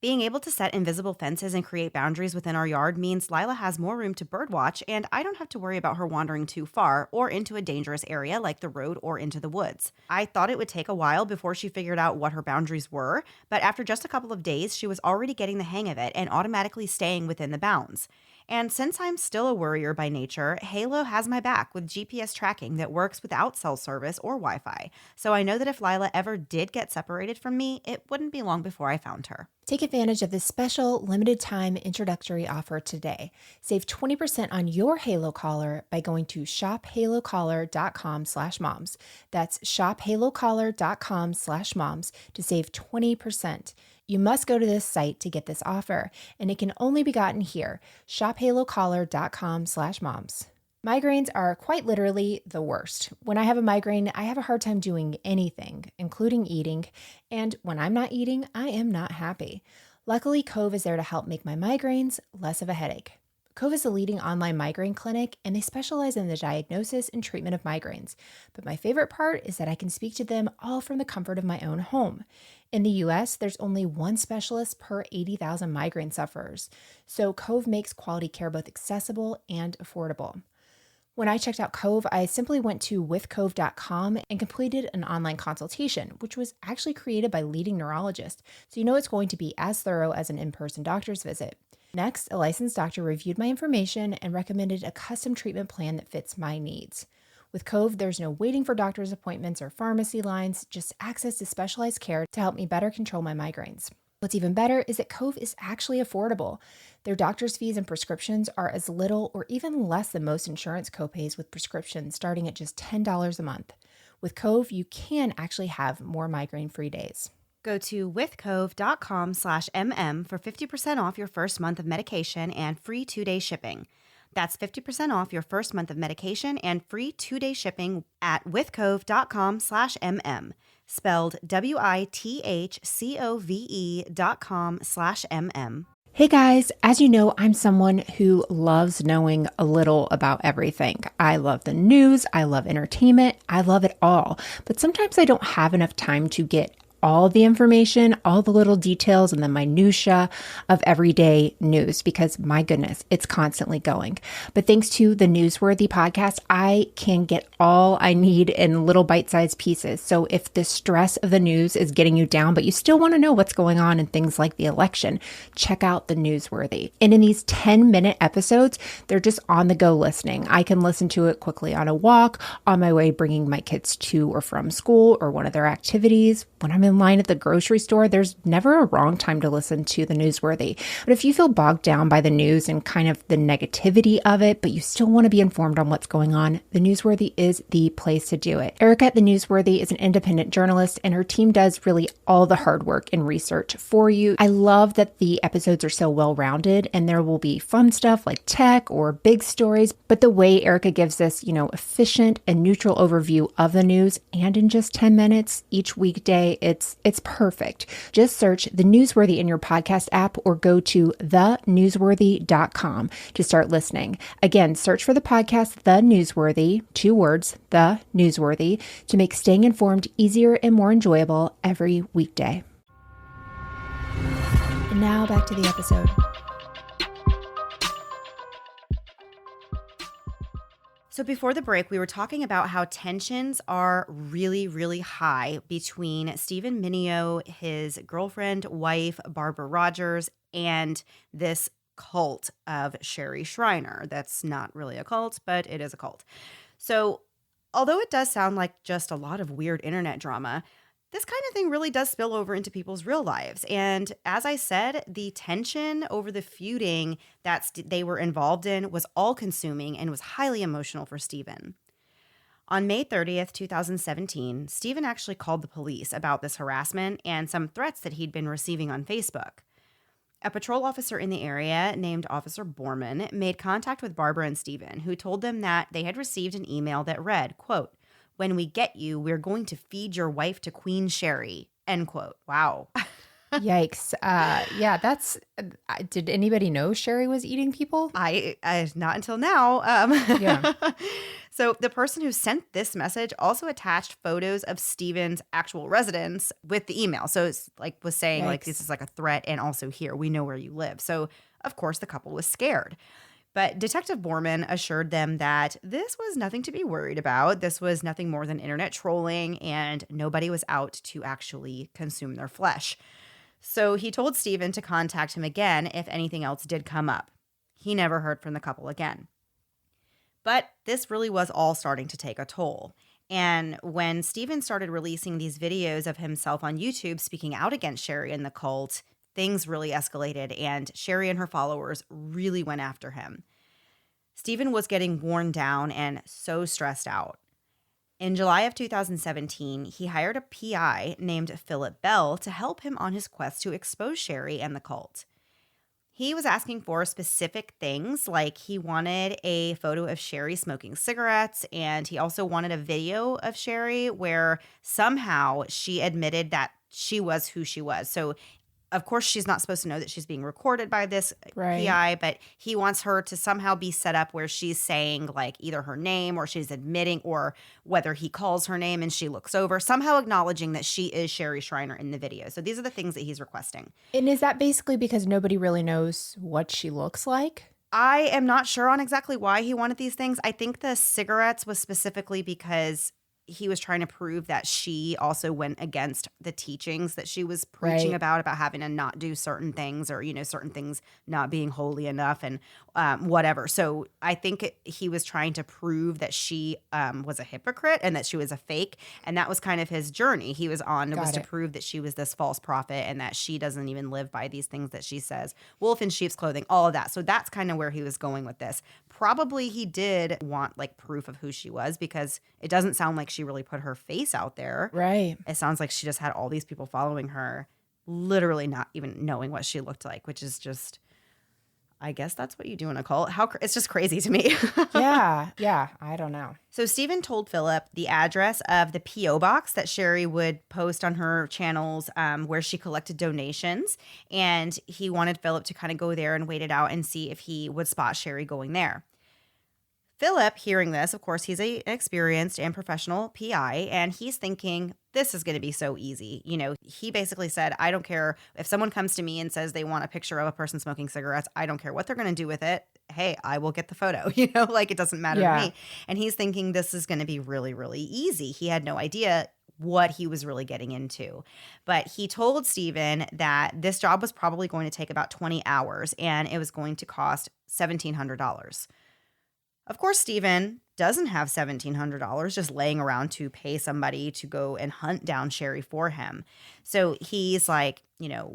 Being able to set invisible fences and create boundaries within our yard means Lila has more room to birdwatch, and I don't have to worry about her wandering too far or into a dangerous area like the road or into the woods. I thought it would take a while before she figured out what her boundaries were, but after just a couple of days, she was already getting the hang of it and automatically staying within the bounds. And since I'm still a worrier by nature, Halo has my back with GPS tracking that works without cell service or Wi-Fi. So I know that if Lila ever did get separated from me, it wouldn't be long before I found her. Take advantage of this special limited time introductory offer today. Save 20% on your Halo collar by going to shophalocollar.com/moms. That's shophalocollar.com/moms to save 20%. You must go to this site to get this offer, and it can only be gotten here. shophalocollar.com/moms. Migraines are quite literally the worst. When I have a migraine, I have a hard time doing anything, including eating, and when I'm not eating, I am not happy. Luckily, Cove is there to help make my migraines less of a headache. Cove is a leading online migraine clinic, and they specialize in the diagnosis and treatment of migraines. But my favorite part is that I can speak to them all from the comfort of my own home. In the US, there's only one specialist per 80,000 migraine sufferers, so Cove makes quality care both accessible and affordable. When I checked out Cove, I simply went to withcove.com and completed an online consultation, which was actually created by leading neurologists, so you know it's going to be as thorough as an in-person doctor's visit. Next, a licensed doctor reviewed my information and recommended a custom treatment plan that fits my needs. With Cove, there's no waiting for doctor's appointments or pharmacy lines, just access to specialized care to help me better control my migraines. What's even better is that Cove is actually affordable. Their doctor's fees and prescriptions are as little or even less than most insurance copays, with prescriptions starting at just $10 a month. With Cove, you can actually have more migraine-free days. Go to withcove.com/mm for 50% off your first month of medication and free 2-day shipping. That's 50% off your first month of medication and free 2-day shipping at withcove.com/mm, spelled withcove.com/mm. Hey guys, as you know, I'm someone who loves knowing a little about everything. I love the news, I love entertainment, I love it all. But sometimes I don't have enough time to get all the information, all the little details and the minutia of everyday news because my goodness, it's constantly going. But thanks to the Newsworthy podcast, I can get all I need in little bite-sized pieces. So if the stress of the news is getting you down, but you still want to know what's going on in things like the election, check out the Newsworthy. And in these 10-minute episodes, they're just on the go listening. I can listen to it quickly on a walk, on my way bringing my kids to or from school or one of their activities. When I'm in line at the grocery store, there's never a wrong time to listen to the Newsworthy. But if you feel bogged down by the news and kind of the negativity of it, but you still want to be informed on what's going on, the Newsworthy is the place to do it. Erica at the Newsworthy is an independent journalist, and her team does really all the hard work and research for you. I love that the episodes are so well-rounded, and there will be fun stuff like tech or big stories, but the way Erica gives this, efficient and neutral overview of the news, and in just 10 minutes each weekday, it's perfect. Just search The Newsworthy in your podcast app or go to thenewsworthy.com to start listening. Again, search for the podcast The Newsworthy, 2 words, The Newsworthy, to make staying informed easier and more enjoyable every weekday. And now back to the episode. So before the break, we were talking about how tensions are really, really high between Stephen Mineo, his girlfriend, wife, Barbara Rogers, and this cult of Sherry Shriner. That's not really a cult, but it is a cult. So although it does sound like just a lot of weird internet drama, this kind of thing really does spill over into people's real lives. And as I said, the tension over the feuding that they were involved in was all-consuming and was highly emotional for Stephen. On May 30th, 2017, Stephen actually called the police about this harassment and some threats that he'd been receiving on Facebook. A patrol officer in the area named Officer Borman made contact with Barbara and Stephen, who told them that they had received an email that read, quote, "When we get you, we're going to feed your wife to Queen Sherry," end quote. Wow. Yikes. Yeah, that's, did anybody know Sherry was eating people? I not until now. Yeah. So the person who sent this message also attached photos of Stephen's actual residence with the email. So it's was saying Yikes. this is like a threat, and also here, we know where you live. So of course the couple was scared. But Detective Borman assured them that this was nothing to be worried about. This was nothing more than internet trolling, and nobody was out to actually consume their flesh. So he told Stephen to contact him again if anything else did come up. He never heard from the couple again. But this really was all starting to take a toll. And when Stephen started releasing these videos of himself on YouTube speaking out against Sherry and the cult, things really escalated, and Sherry and her followers really went after him. Stephen was getting worn down and so stressed out. In July of 2017, he hired a PI named Philip Bell to help him on his quest to expose Sherry and the cult. He was asking for specific things, like he wanted a photo of Sherry smoking cigarettes, and he also wanted a video of Sherry where somehow she admitted that she was who she was. So of course, she's not supposed to know that she's being recorded by this PI, but he wants her to somehow be set up where she's saying either her name, or she's admitting, or whether he calls her name and she looks over, somehow acknowledging that she is Sherry Shriner in the video. So these are the things that he's requesting. And is that basically because nobody really knows what she looks like? I am not sure on exactly why he wanted these things. I think the cigarettes was specifically because he was trying to prove that she also went against the teachings that she was preaching about having to not do certain things, or, certain things not being holy enough, and whatever. So I think he was trying to prove that she was a hypocrite and that she was a fake. And that was kind of his journey he was on, to prove that she was this false prophet and that she doesn't even live by these things that she says. Wolf in sheep's clothing, all of that. So that's kind of where he was going with this. Probably he did want proof of who she was, because it doesn't sound like she really put her face out there. Right. It sounds like she just had all these people following her, literally not even knowing what she looked like, which is just, I guess that's what you do in a cult. It's just crazy to me. Yeah. I don't know. So Stephen told Philip the address of the P.O. box that Sherry would post on her channels, where she collected donations. And he wanted Philip to kind of go there and wait it out and see if he would spot Sherry going there. Philip, hearing this, of course, he's an experienced and professional PI, and he's thinking, this is going to be so easy. He basically said, I don't care if someone comes to me and says they want a picture of a person smoking cigarettes. I don't care what they're going to do with it. Hey, I will get the photo, like it doesn't matter to Yeah. me. And he's thinking this is going to be really, really easy. He had no idea what he was really getting into. But he told Stephen that this job was probably going to take about 20 hours and it was going to cost $1,700. Of course, Stephen doesn't have $1,700 just laying around to pay somebody to go and hunt down Sherry for him. So he's like,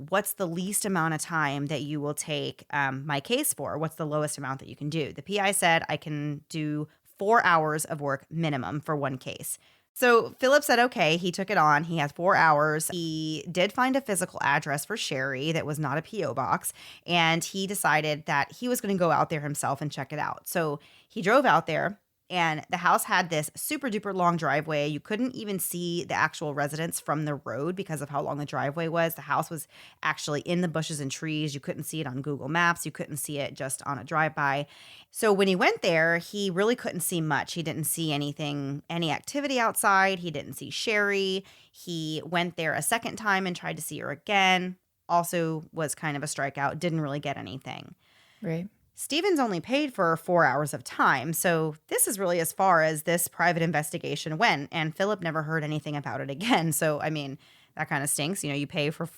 what's the least amount of time that you will take my case for? What's the lowest amount that you can do? The PI said, I can do 4 hours of work minimum for one case. So Philip said, okay, he took it on. He had 4 hours. He did find a physical address for Sherry that was not a P.O. box, and he decided that he was going to go out there himself and check it out. So he drove out there, and the house had this super duper long driveway. You couldn't even see the actual residence from the road because of how long the driveway was. The house was actually in the bushes and trees. You couldn't see it on Google Maps. You couldn't see it just on a drive-by. So when he went there, he really couldn't see much. He didn't see any activity outside. He didn't see Sherry. He went there a second time and tried to see her again. Also was kind of a strikeout. Didn't really get anything. Right. Stevens only paid for 4 hours of time, so this is really as far as this private investigation went, and Philip never heard anything about it again. So, I mean, that kind of stinks. You paid for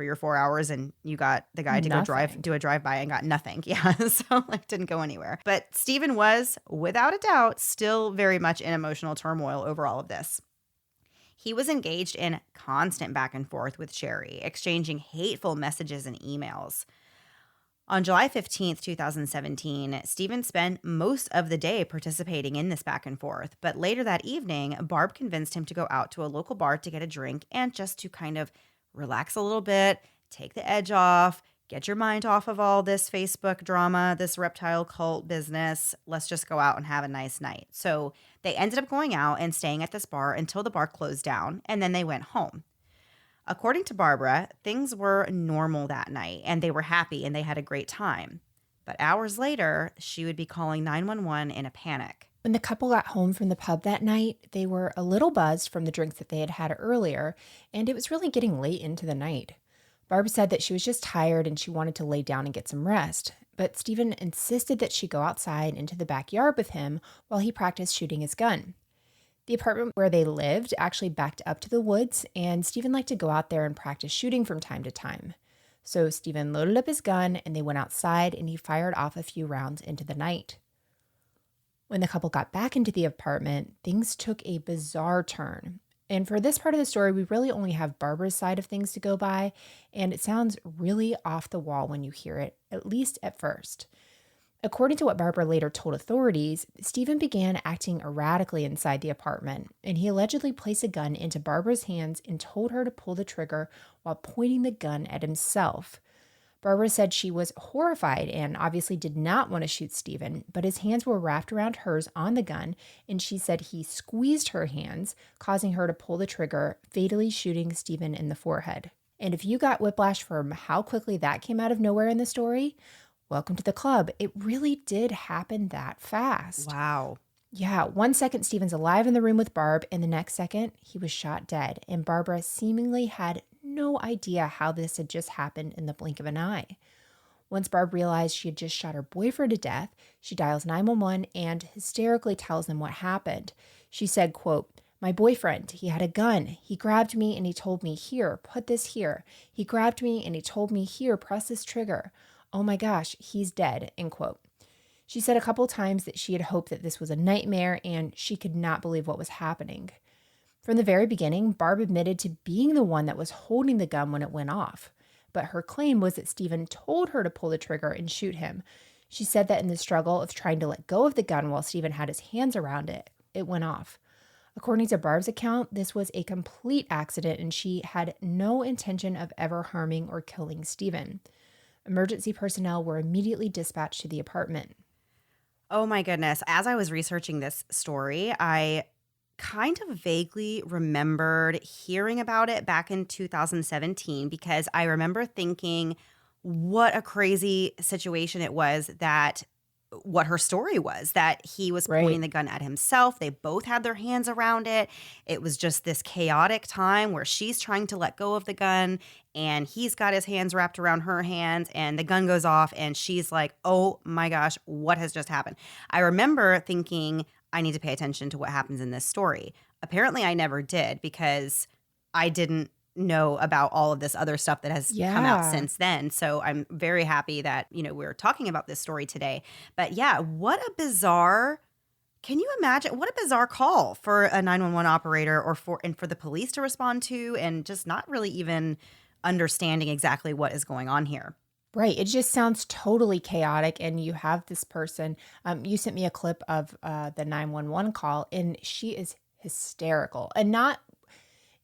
your 4 hours and you got the guy to Nothing. do a drive-by and got nothing. Yeah, so didn't go anywhere. But Stephen was, without a doubt, still very much in emotional turmoil over all of this. He was engaged in constant back and forth with Sherry, exchanging hateful messages and emails. On July 15th, 2017, Stephen spent most of the day participating in this back and forth, but later that evening, Barb convinced him to go out to a local bar to get a drink and just to kind of relax a little bit, take the edge off, get your mind off of all this Facebook drama, this reptile cult business. Let's just go out and have a nice night. So they ended up going out and staying at this bar until the bar closed down, and then they went home. According to Barbara, things were normal that night and they were happy and they had a great time. But hours later, she would be calling 911 in a panic. When the couple got home from the pub that night, they were a little buzzed from the drinks that they had had earlier, and it was really getting late into the night. Barb said that she was just tired and she wanted to lay down and get some rest, but Stephen insisted that she go outside into the backyard with him while he practiced shooting his gun. The apartment where they lived actually backed up to the woods, and Stephen liked to go out there and practice shooting from time to time. So Stephen loaded up his gun and they went outside and he fired off a few rounds into the night. When the couple got back into the apartment, things took a bizarre turn. And for this part of the story, we really only have Barbara's side of things to go by, and it sounds really off the wall when you hear it, at least at first. According to what Barbara later told authorities, Stephen began acting erratically inside the apartment, and he allegedly placed a gun into Barbara's hands and told her to pull the trigger while pointing the gun at himself. Barbara said she was horrified and obviously did not want to shoot Stephen, but his hands were wrapped around hers on the gun, and she said he squeezed her hands, causing her to pull the trigger, fatally shooting Stephen in the forehead. And if you got whiplash from how quickly that came out of nowhere in the story, welcome to the club. It really did happen that fast. Wow. Yeah, 1 second Stephen's alive in the room with Barb, and the next second he was shot dead, and Barbara seemingly had no idea how this had just happened in the blink of an eye. Once Barb realized she had just shot her boyfriend to death, she dials 911 and hysterically tells them what happened. She said, quote, "My boyfriend, he had a gun. He grabbed me and he told me, here, put this here. He grabbed me and he told me, here, press this trigger. Oh my gosh, he's dead," end quote. She said a couple times that she had hoped that this was a nightmare and she could not believe what was happening. From the very beginning, Barb admitted to being the one that was holding the gun when it went off. But her claim was that Stephen told her to pull the trigger and shoot him. She said that in the struggle of trying to let go of the gun while Stephen had his hands around it, it went off. According to Barb's account, this was a complete accident and she had no intention of ever harming or killing Stephen. Emergency personnel were immediately dispatched to the apartment. Oh my goodness. As I was researching this story, I kind of vaguely remembered hearing about it back in 2017 because I remember thinking what a crazy situation it was that what her story was, that he was pointing Right. the gun at himself. They both had their hands around it. It was just this chaotic time where she's trying to let go of the gun and he's got his hands wrapped around her hands and the gun goes off and she's like, oh my gosh, what has just happened? I remember thinking, I need to pay attention to what happens in this story. Apparently, I never did because I didn't know about all of this other stuff that has come out Yeah. since then. So I'm very happy that, we're talking about this story today. But yeah, what a bizarre, can you imagine what a bizarre call for a 911 operator or for the police to respond to and just not really even understanding exactly what is going on here. Right. It just sounds totally chaotic. And you have this person, you sent me a clip of the 911 call, and she is hysterical and not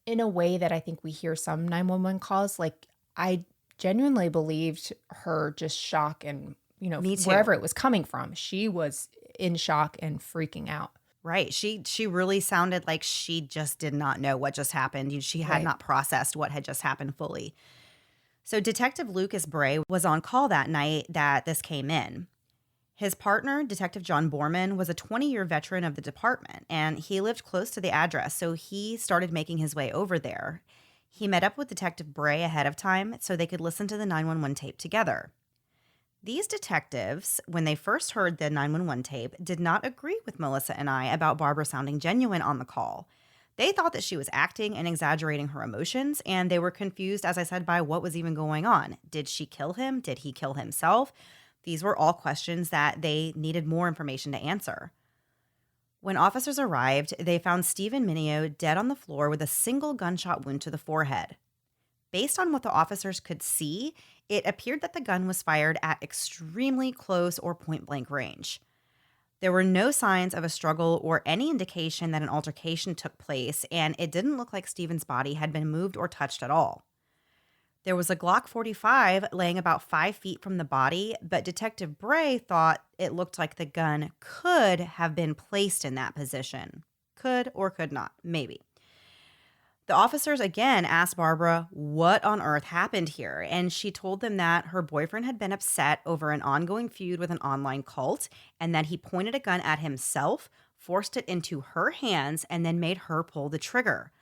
in a way that I think we hear some 911 calls. Like, I genuinely believed her just shock and, Me too. wherever it was coming from, she was in shock and freaking out. Right. She really sounded like she just did not know what just happened. She had Right. not processed what had just happened fully. So Detective Lucas Bray was on call that night that this came in. His partner, Detective John Borman, was a 20-year veteran of the department, and he lived close to the address, so he started making his way over there. He met up with Detective Bray ahead of time so they could listen to the 911 tape together. These detectives, when they first heard the 911 tape, did not agree with Melissa and I about Barbara sounding genuine on the call. They thought that she was acting and exaggerating her emotions, and they were confused, as I said, by what was even going on. Did she kill him? Did he kill himself? These were all questions that they needed more information to answer. When officers arrived, they found Stephen Mineo dead on the floor with a single gunshot wound to the forehead. Based on what the officers could see, it appeared that the gun was fired at extremely close or point-blank range. There were no signs of a struggle or any indication that an altercation took place, and it didn't look like Stephen's body had been moved or touched at all. There was a Glock 45 laying about 5 feet from the body, but Detective Bray thought it looked like the gun could have been placed in that position. Could or could not, maybe. The officers again asked Barbara what on earth happened here, and she told them that her boyfriend had been upset over an ongoing feud with an online cult and that he pointed a gun at himself, forced it into her hands, and then made her pull the trigger.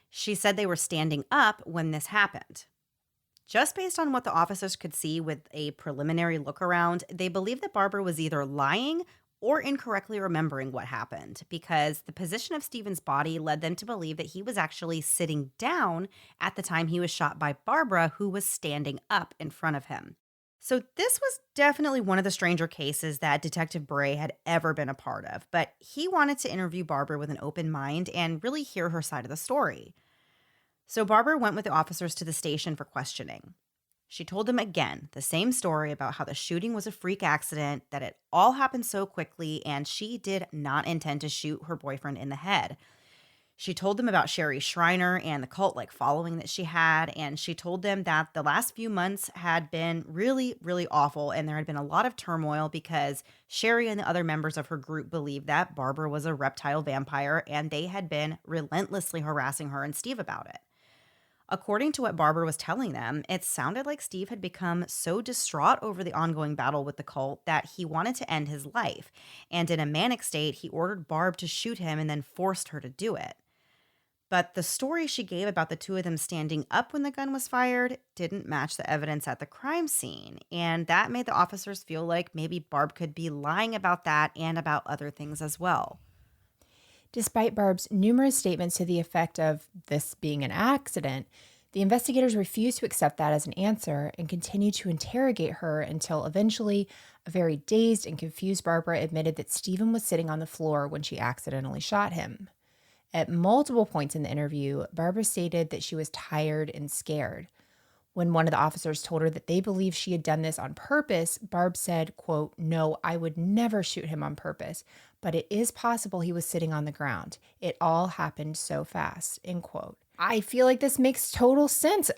She said they were standing up when this happened. Just based on what the officers could see with a preliminary look around, they believed that Barbara was either lying or incorrectly remembering what happened because the position of Stephen's body led them to believe that he was actually sitting down at the time he was shot by Barbara, who was standing up in front of him. So this was definitely one of the stranger cases that Detective Bray had ever been a part of, but he wanted to interview Barbara with an open mind and really hear her side of the story. So Barbara went with the officers to the station for questioning. She told them again the same story about how the shooting was a freak accident, that it all happened so quickly, and she did not intend to shoot her boyfriend in the head. She told them about Sherry Schreiner and the cult-like following that she had, and she told them that the last few months had been really, really awful, and there had been a lot of turmoil because Sherry and the other members of her group believed that Barbara was a reptile vampire, and they had been relentlessly harassing her and Steve about it. According to what Barbara was telling them, it sounded like Steve had become so distraught over the ongoing battle with the cult that he wanted to end his life. And in a manic state, he ordered Barb to shoot him and then forced her to do it. But the story she gave about the two of them standing up when the gun was fired didn't match the evidence at the crime scene. And that made the officers feel like maybe Barb could be lying about that and about other things as well. Despite Barb's numerous statements to the effect of this being an accident, the investigators refused to accept that as an answer and continued to interrogate her until eventually a very dazed and confused Barbara admitted that Stephen was sitting on the floor when she accidentally shot him. At multiple points in the interview, Barbara stated that she was tired and scared. When one of the officers told her that they believed she had done this on purpose, Barb said, quote, "No, I would never shoot him on purpose, but it is possible he was sitting on the ground. It all happened so fast," end quote. I feel like this makes total sense.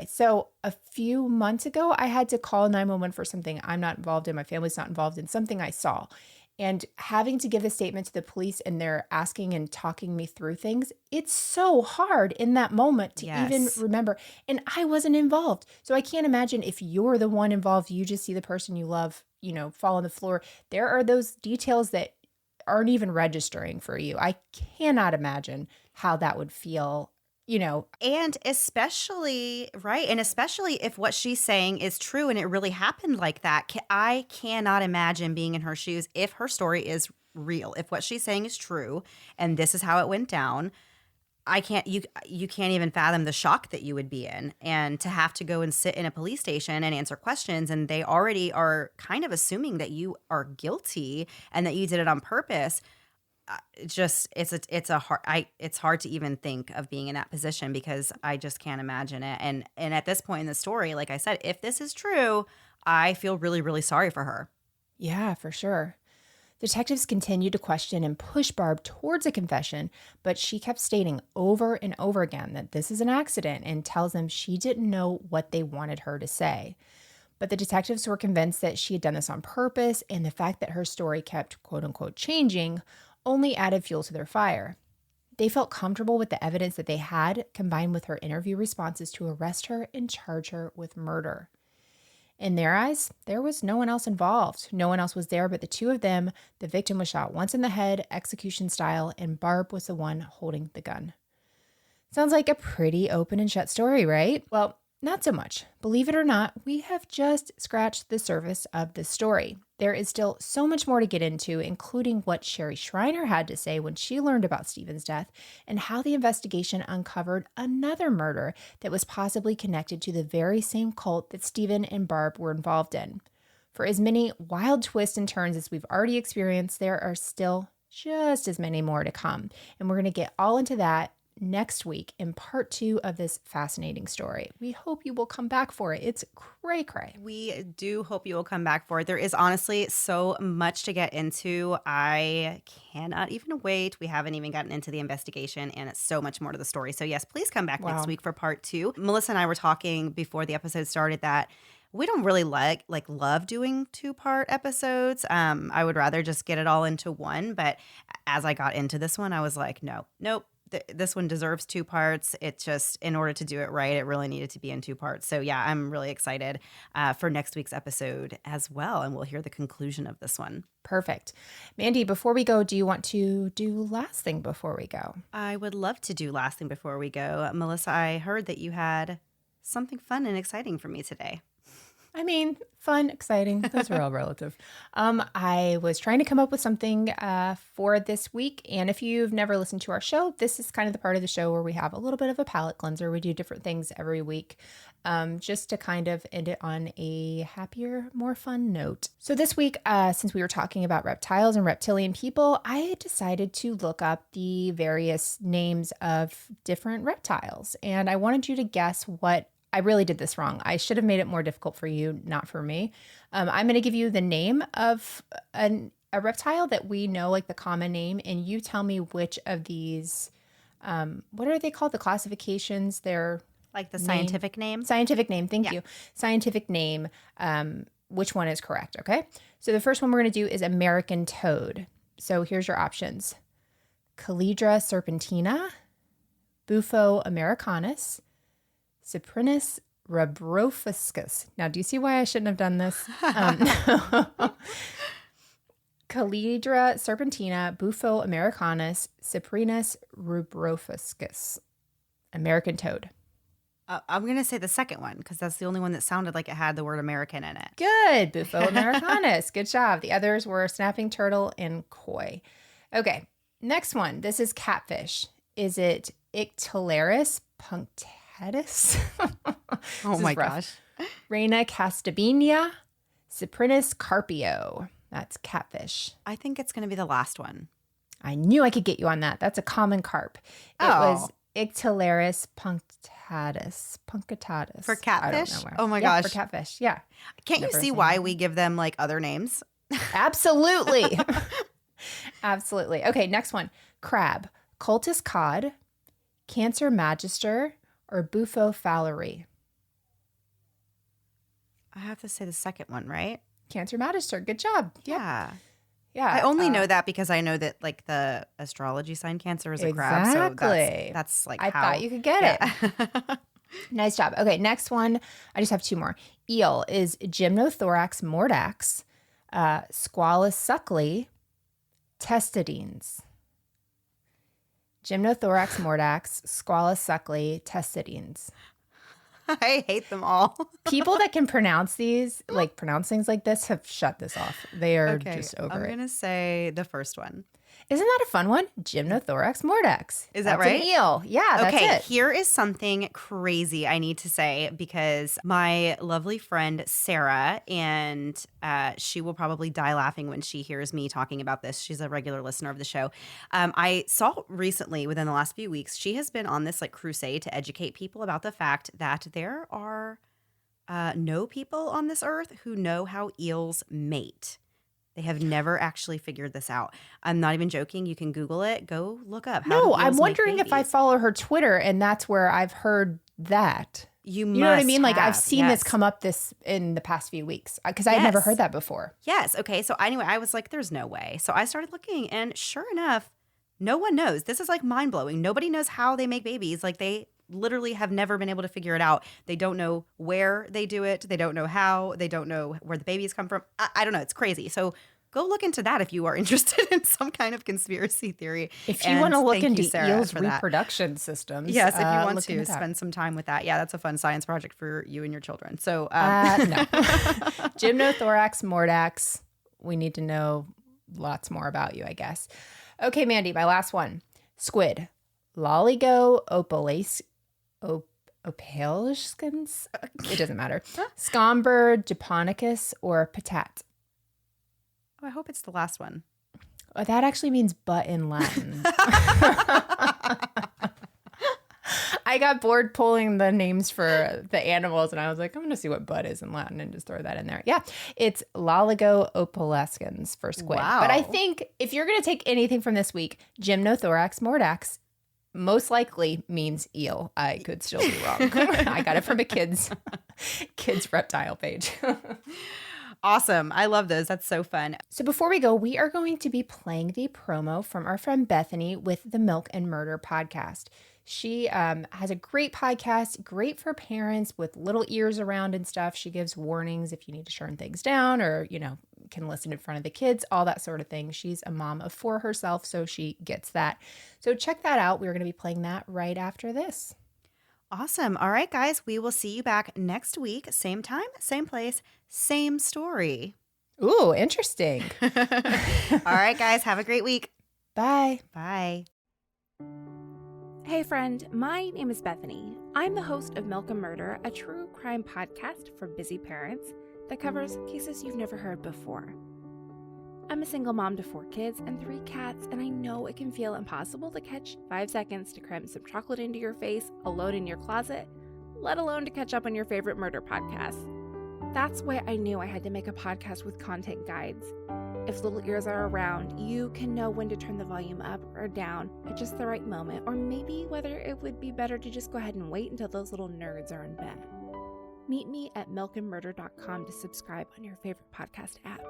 So a few months ago, I had to call 911 for something I'm not involved in, my family's not involved in, something I saw. And having to give a statement to the police and they're asking and talking me through things, it's so hard in that moment to even Yes. remember. And I wasn't involved. So I can't imagine if you're the one involved, you just see the person you love, fall on the floor. There are those details that aren't even registering for you. I cannot imagine how that would feel, And especially, right? And especially if what she's saying is true and it really happened like that. I cannot imagine being in her shoes if her story is real. If what she's saying is true and this is how it went down, you can't even fathom the shock that you would be in, and to have to go and sit in a police station and answer questions, and they already are kind of assuming that you are guilty and that you did it on purpose. It's hard to even think of being in that position because I just can't imagine it. And at this point in the story, like I said, if this is true, I feel really, really sorry for her. Yeah, for sure. Detectives continued to question and push Barb towards a confession, but she kept stating over and over again that this is an accident and tells them she didn't know what they wanted her to say. But the detectives were convinced that she had done this on purpose, and the fact that her story kept quote unquote changing only added fuel to their fire. They felt comfortable with the evidence that they had, combined with her interview responses, to arrest her and charge her with murder. In their eyes, there was no one else involved. No one else was there but the two of them. The victim was shot once in the head, execution style, and Barb was the one holding the gun. Sounds like a pretty open and shut story, right? Well, not so much. Believe it or not, we have just scratched the surface of the story. There is still so much more to get into, including what Sherry Schreiner had to say when she learned about Stephen's death and how the investigation uncovered another murder that was possibly connected to the very same cult that Stephen and Barb were involved in. For as many wild twists and turns as we've already experienced, there are still just as many more to come. And we're going to get all into that next week in part 2 of this fascinating story. We hope you will come back for it. It's cray-cray. We do hope you will come back for it. There is honestly so much to get into. I cannot even wait. We haven't even gotten into the investigation, and it's so much more to the story. So yes, please come back next week for part 2. Melissa and I were talking before the episode started that we don't really love doing 2-part episodes. I would rather just get it all into one. But as I got into this one, I was like, nope. This one deserves 2 parts. It's just, in order to do it right, it really needed to be in 2 parts. So yeah, I'm really excited for next week's episode as well. And we'll hear the conclusion of this one. Perfect. Mandy, before we go, do you want to do last thing before we go? I would love to do last thing before we go. Melissa, I heard that you had something fun and exciting for me today. I mean, fun, exciting. Those are all relative. I was trying to come up with something for this week. And if you've never listened to our show, this is kind of the part of the show where we have a little bit of a palate cleanser. We do different things every week just to kind of end it on a happier, more fun note. So this week, since we were talking about reptiles and reptilian people, I decided to look up the various names of different reptiles. And I wanted you to guess what. I really did this wrong. I should have made it more difficult for you, not for me. I'm going to give you the name of a reptile that we know, like the common name, and you tell me which of these, what are they called? The classifications? They're like the scientific name? Scientific name. Thank you. Scientific name. Which one is correct? Okay. So the first one we're going to do is American toad. So here's your options. Calidra serpentina, Bufo americanus, Cyprinus rubrophiscus. Now, do you see why I shouldn't have done this? Calidra serpentina, Bufo americanus, Cyprinus rubrophiscus. American toad. I'm going to say the second one because that's the only one that sounded like it had the word American in it. Good. Bufo americanus. Good job. The others were snapping turtle and koi. Okay. Next one. This is catfish. Is it Ictularis punctatus? Oh my gosh. Reina castabina, Cyprinus carpio. That's catfish. I think it's going to be the last one. I knew I could get you on that. That's a common carp. It was Ictularis punctatus. For catfish? Oh my gosh. For catfish. Yeah. Can't you see why we give them like other names? Absolutely. Absolutely. Okay, next one. Crab. Cultus cod, Cancer magister, or Bufo fowleri? I have to say the second one, right? Cancer magister. Good job. Yeah. Yeah. I only know that because I know that like the astrology sign Cancer is a crab. So that's like I thought you could get it. Nice job. Okay, next one. I just have 2 more. Eel is Gymnothorax mordax, Squalus suckli, testidines. Gymnothorax mordax, Squalus suckli, testidines. I hate them all. People that can pronounce these, pronounce things like this, have shut this off. They are just over I'm it. going to say the first one. Isn't that a fun one? Gymnothorax mordax. Is that right? An eel. Yeah, that's okay, it. Here is something crazy I need to say because my lovely friend Sarah, and she will probably die laughing when she hears me talking about this. She's a regular listener of the show. I saw recently, within the last few weeks, she has been on this crusade to educate people about the fact that there are no people on this earth who know how eels mate. They have never actually figured this out. I'm not even joking. You can Google it. Go look up. No, I'm wondering if I follow her Twitter and that's where I've heard that. You know what I mean? I've seen this come up in the past few weeks because I had never heard that before. Yes. Okay. So anyway, I was like, there's no way. So I started looking and sure enough, no one knows. This is mind blowing. Nobody knows how they make babies. They literally have never been able to figure it out. They don't know where they do it. They don't know how. They don't know where the babies come from. I don't know. It's crazy. So go look into that if you are interested in some kind of conspiracy theory. If you want to look into eels' reproduction systems. Yes, if you want to spend some time with that. Yeah, that's a fun science project for you and your children. So no. Gymnothorax mordax. We need to know lots more about you, I guess. Okay, Mandy, my last one. Squid. Loligo opalescens? It doesn't matter. Scomber, japonicus, or patat. Oh, I hope it's the last one. Oh, that actually means butt in Latin. I got bored pulling the names for the animals, and I was like, I'm going to see what butt is in Latin and just throw that in there. Yeah, it's Loligo opalescens for squid. Wow. But I think if you're going to take anything from this week, Gymnothorax mordax most likely means eel. I could still be wrong. I got it from a kid's reptile page. Awesome. I love those. That's so fun. So before we go, we are going to be playing the promo from our friend Bethany with the Milk and Murder podcast. She has a great podcast, great for parents with little ears around and stuff. She gives warnings if you need to turn things down or, can listen in front of the kids, all that sort of thing. She's a mom of 4 herself, so she gets that. So check that out. We're going to be playing that right after this. Awesome. All right, guys, we will see you back next week. Same time, same place, same story. Ooh, interesting. All right, guys, have a great week. Bye. Bye. Hey friend, my name is Bethany. I'm the host of Milk and Murder, a true crime podcast for busy parents that covers cases you've never heard before. I'm a single mom to 4 kids and 3 cats, and I know it can feel impossible to catch 5 seconds to cram some chocolate into your face alone in your closet, let alone to catch up on your favorite murder podcasts. That's why I knew I had to make a podcast with content guides. If little ears are around, you can know when to turn the volume up or down at just the right moment, or maybe whether it would be better to just go ahead and wait until those little nerds are in bed. Meet me at milkandmurder.com to subscribe on your favorite podcast app.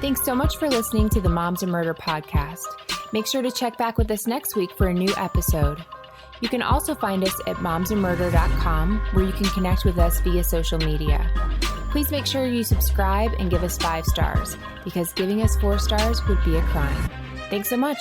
Thanks so much for listening to the Moms and Murder podcast. Make sure to check back with us next week for a new episode. You can also find us at momsandmurder.com, where you can connect with us via social media. Please make sure you subscribe and give us 5 stars, because giving us 4 stars would be a crime. Thanks so much.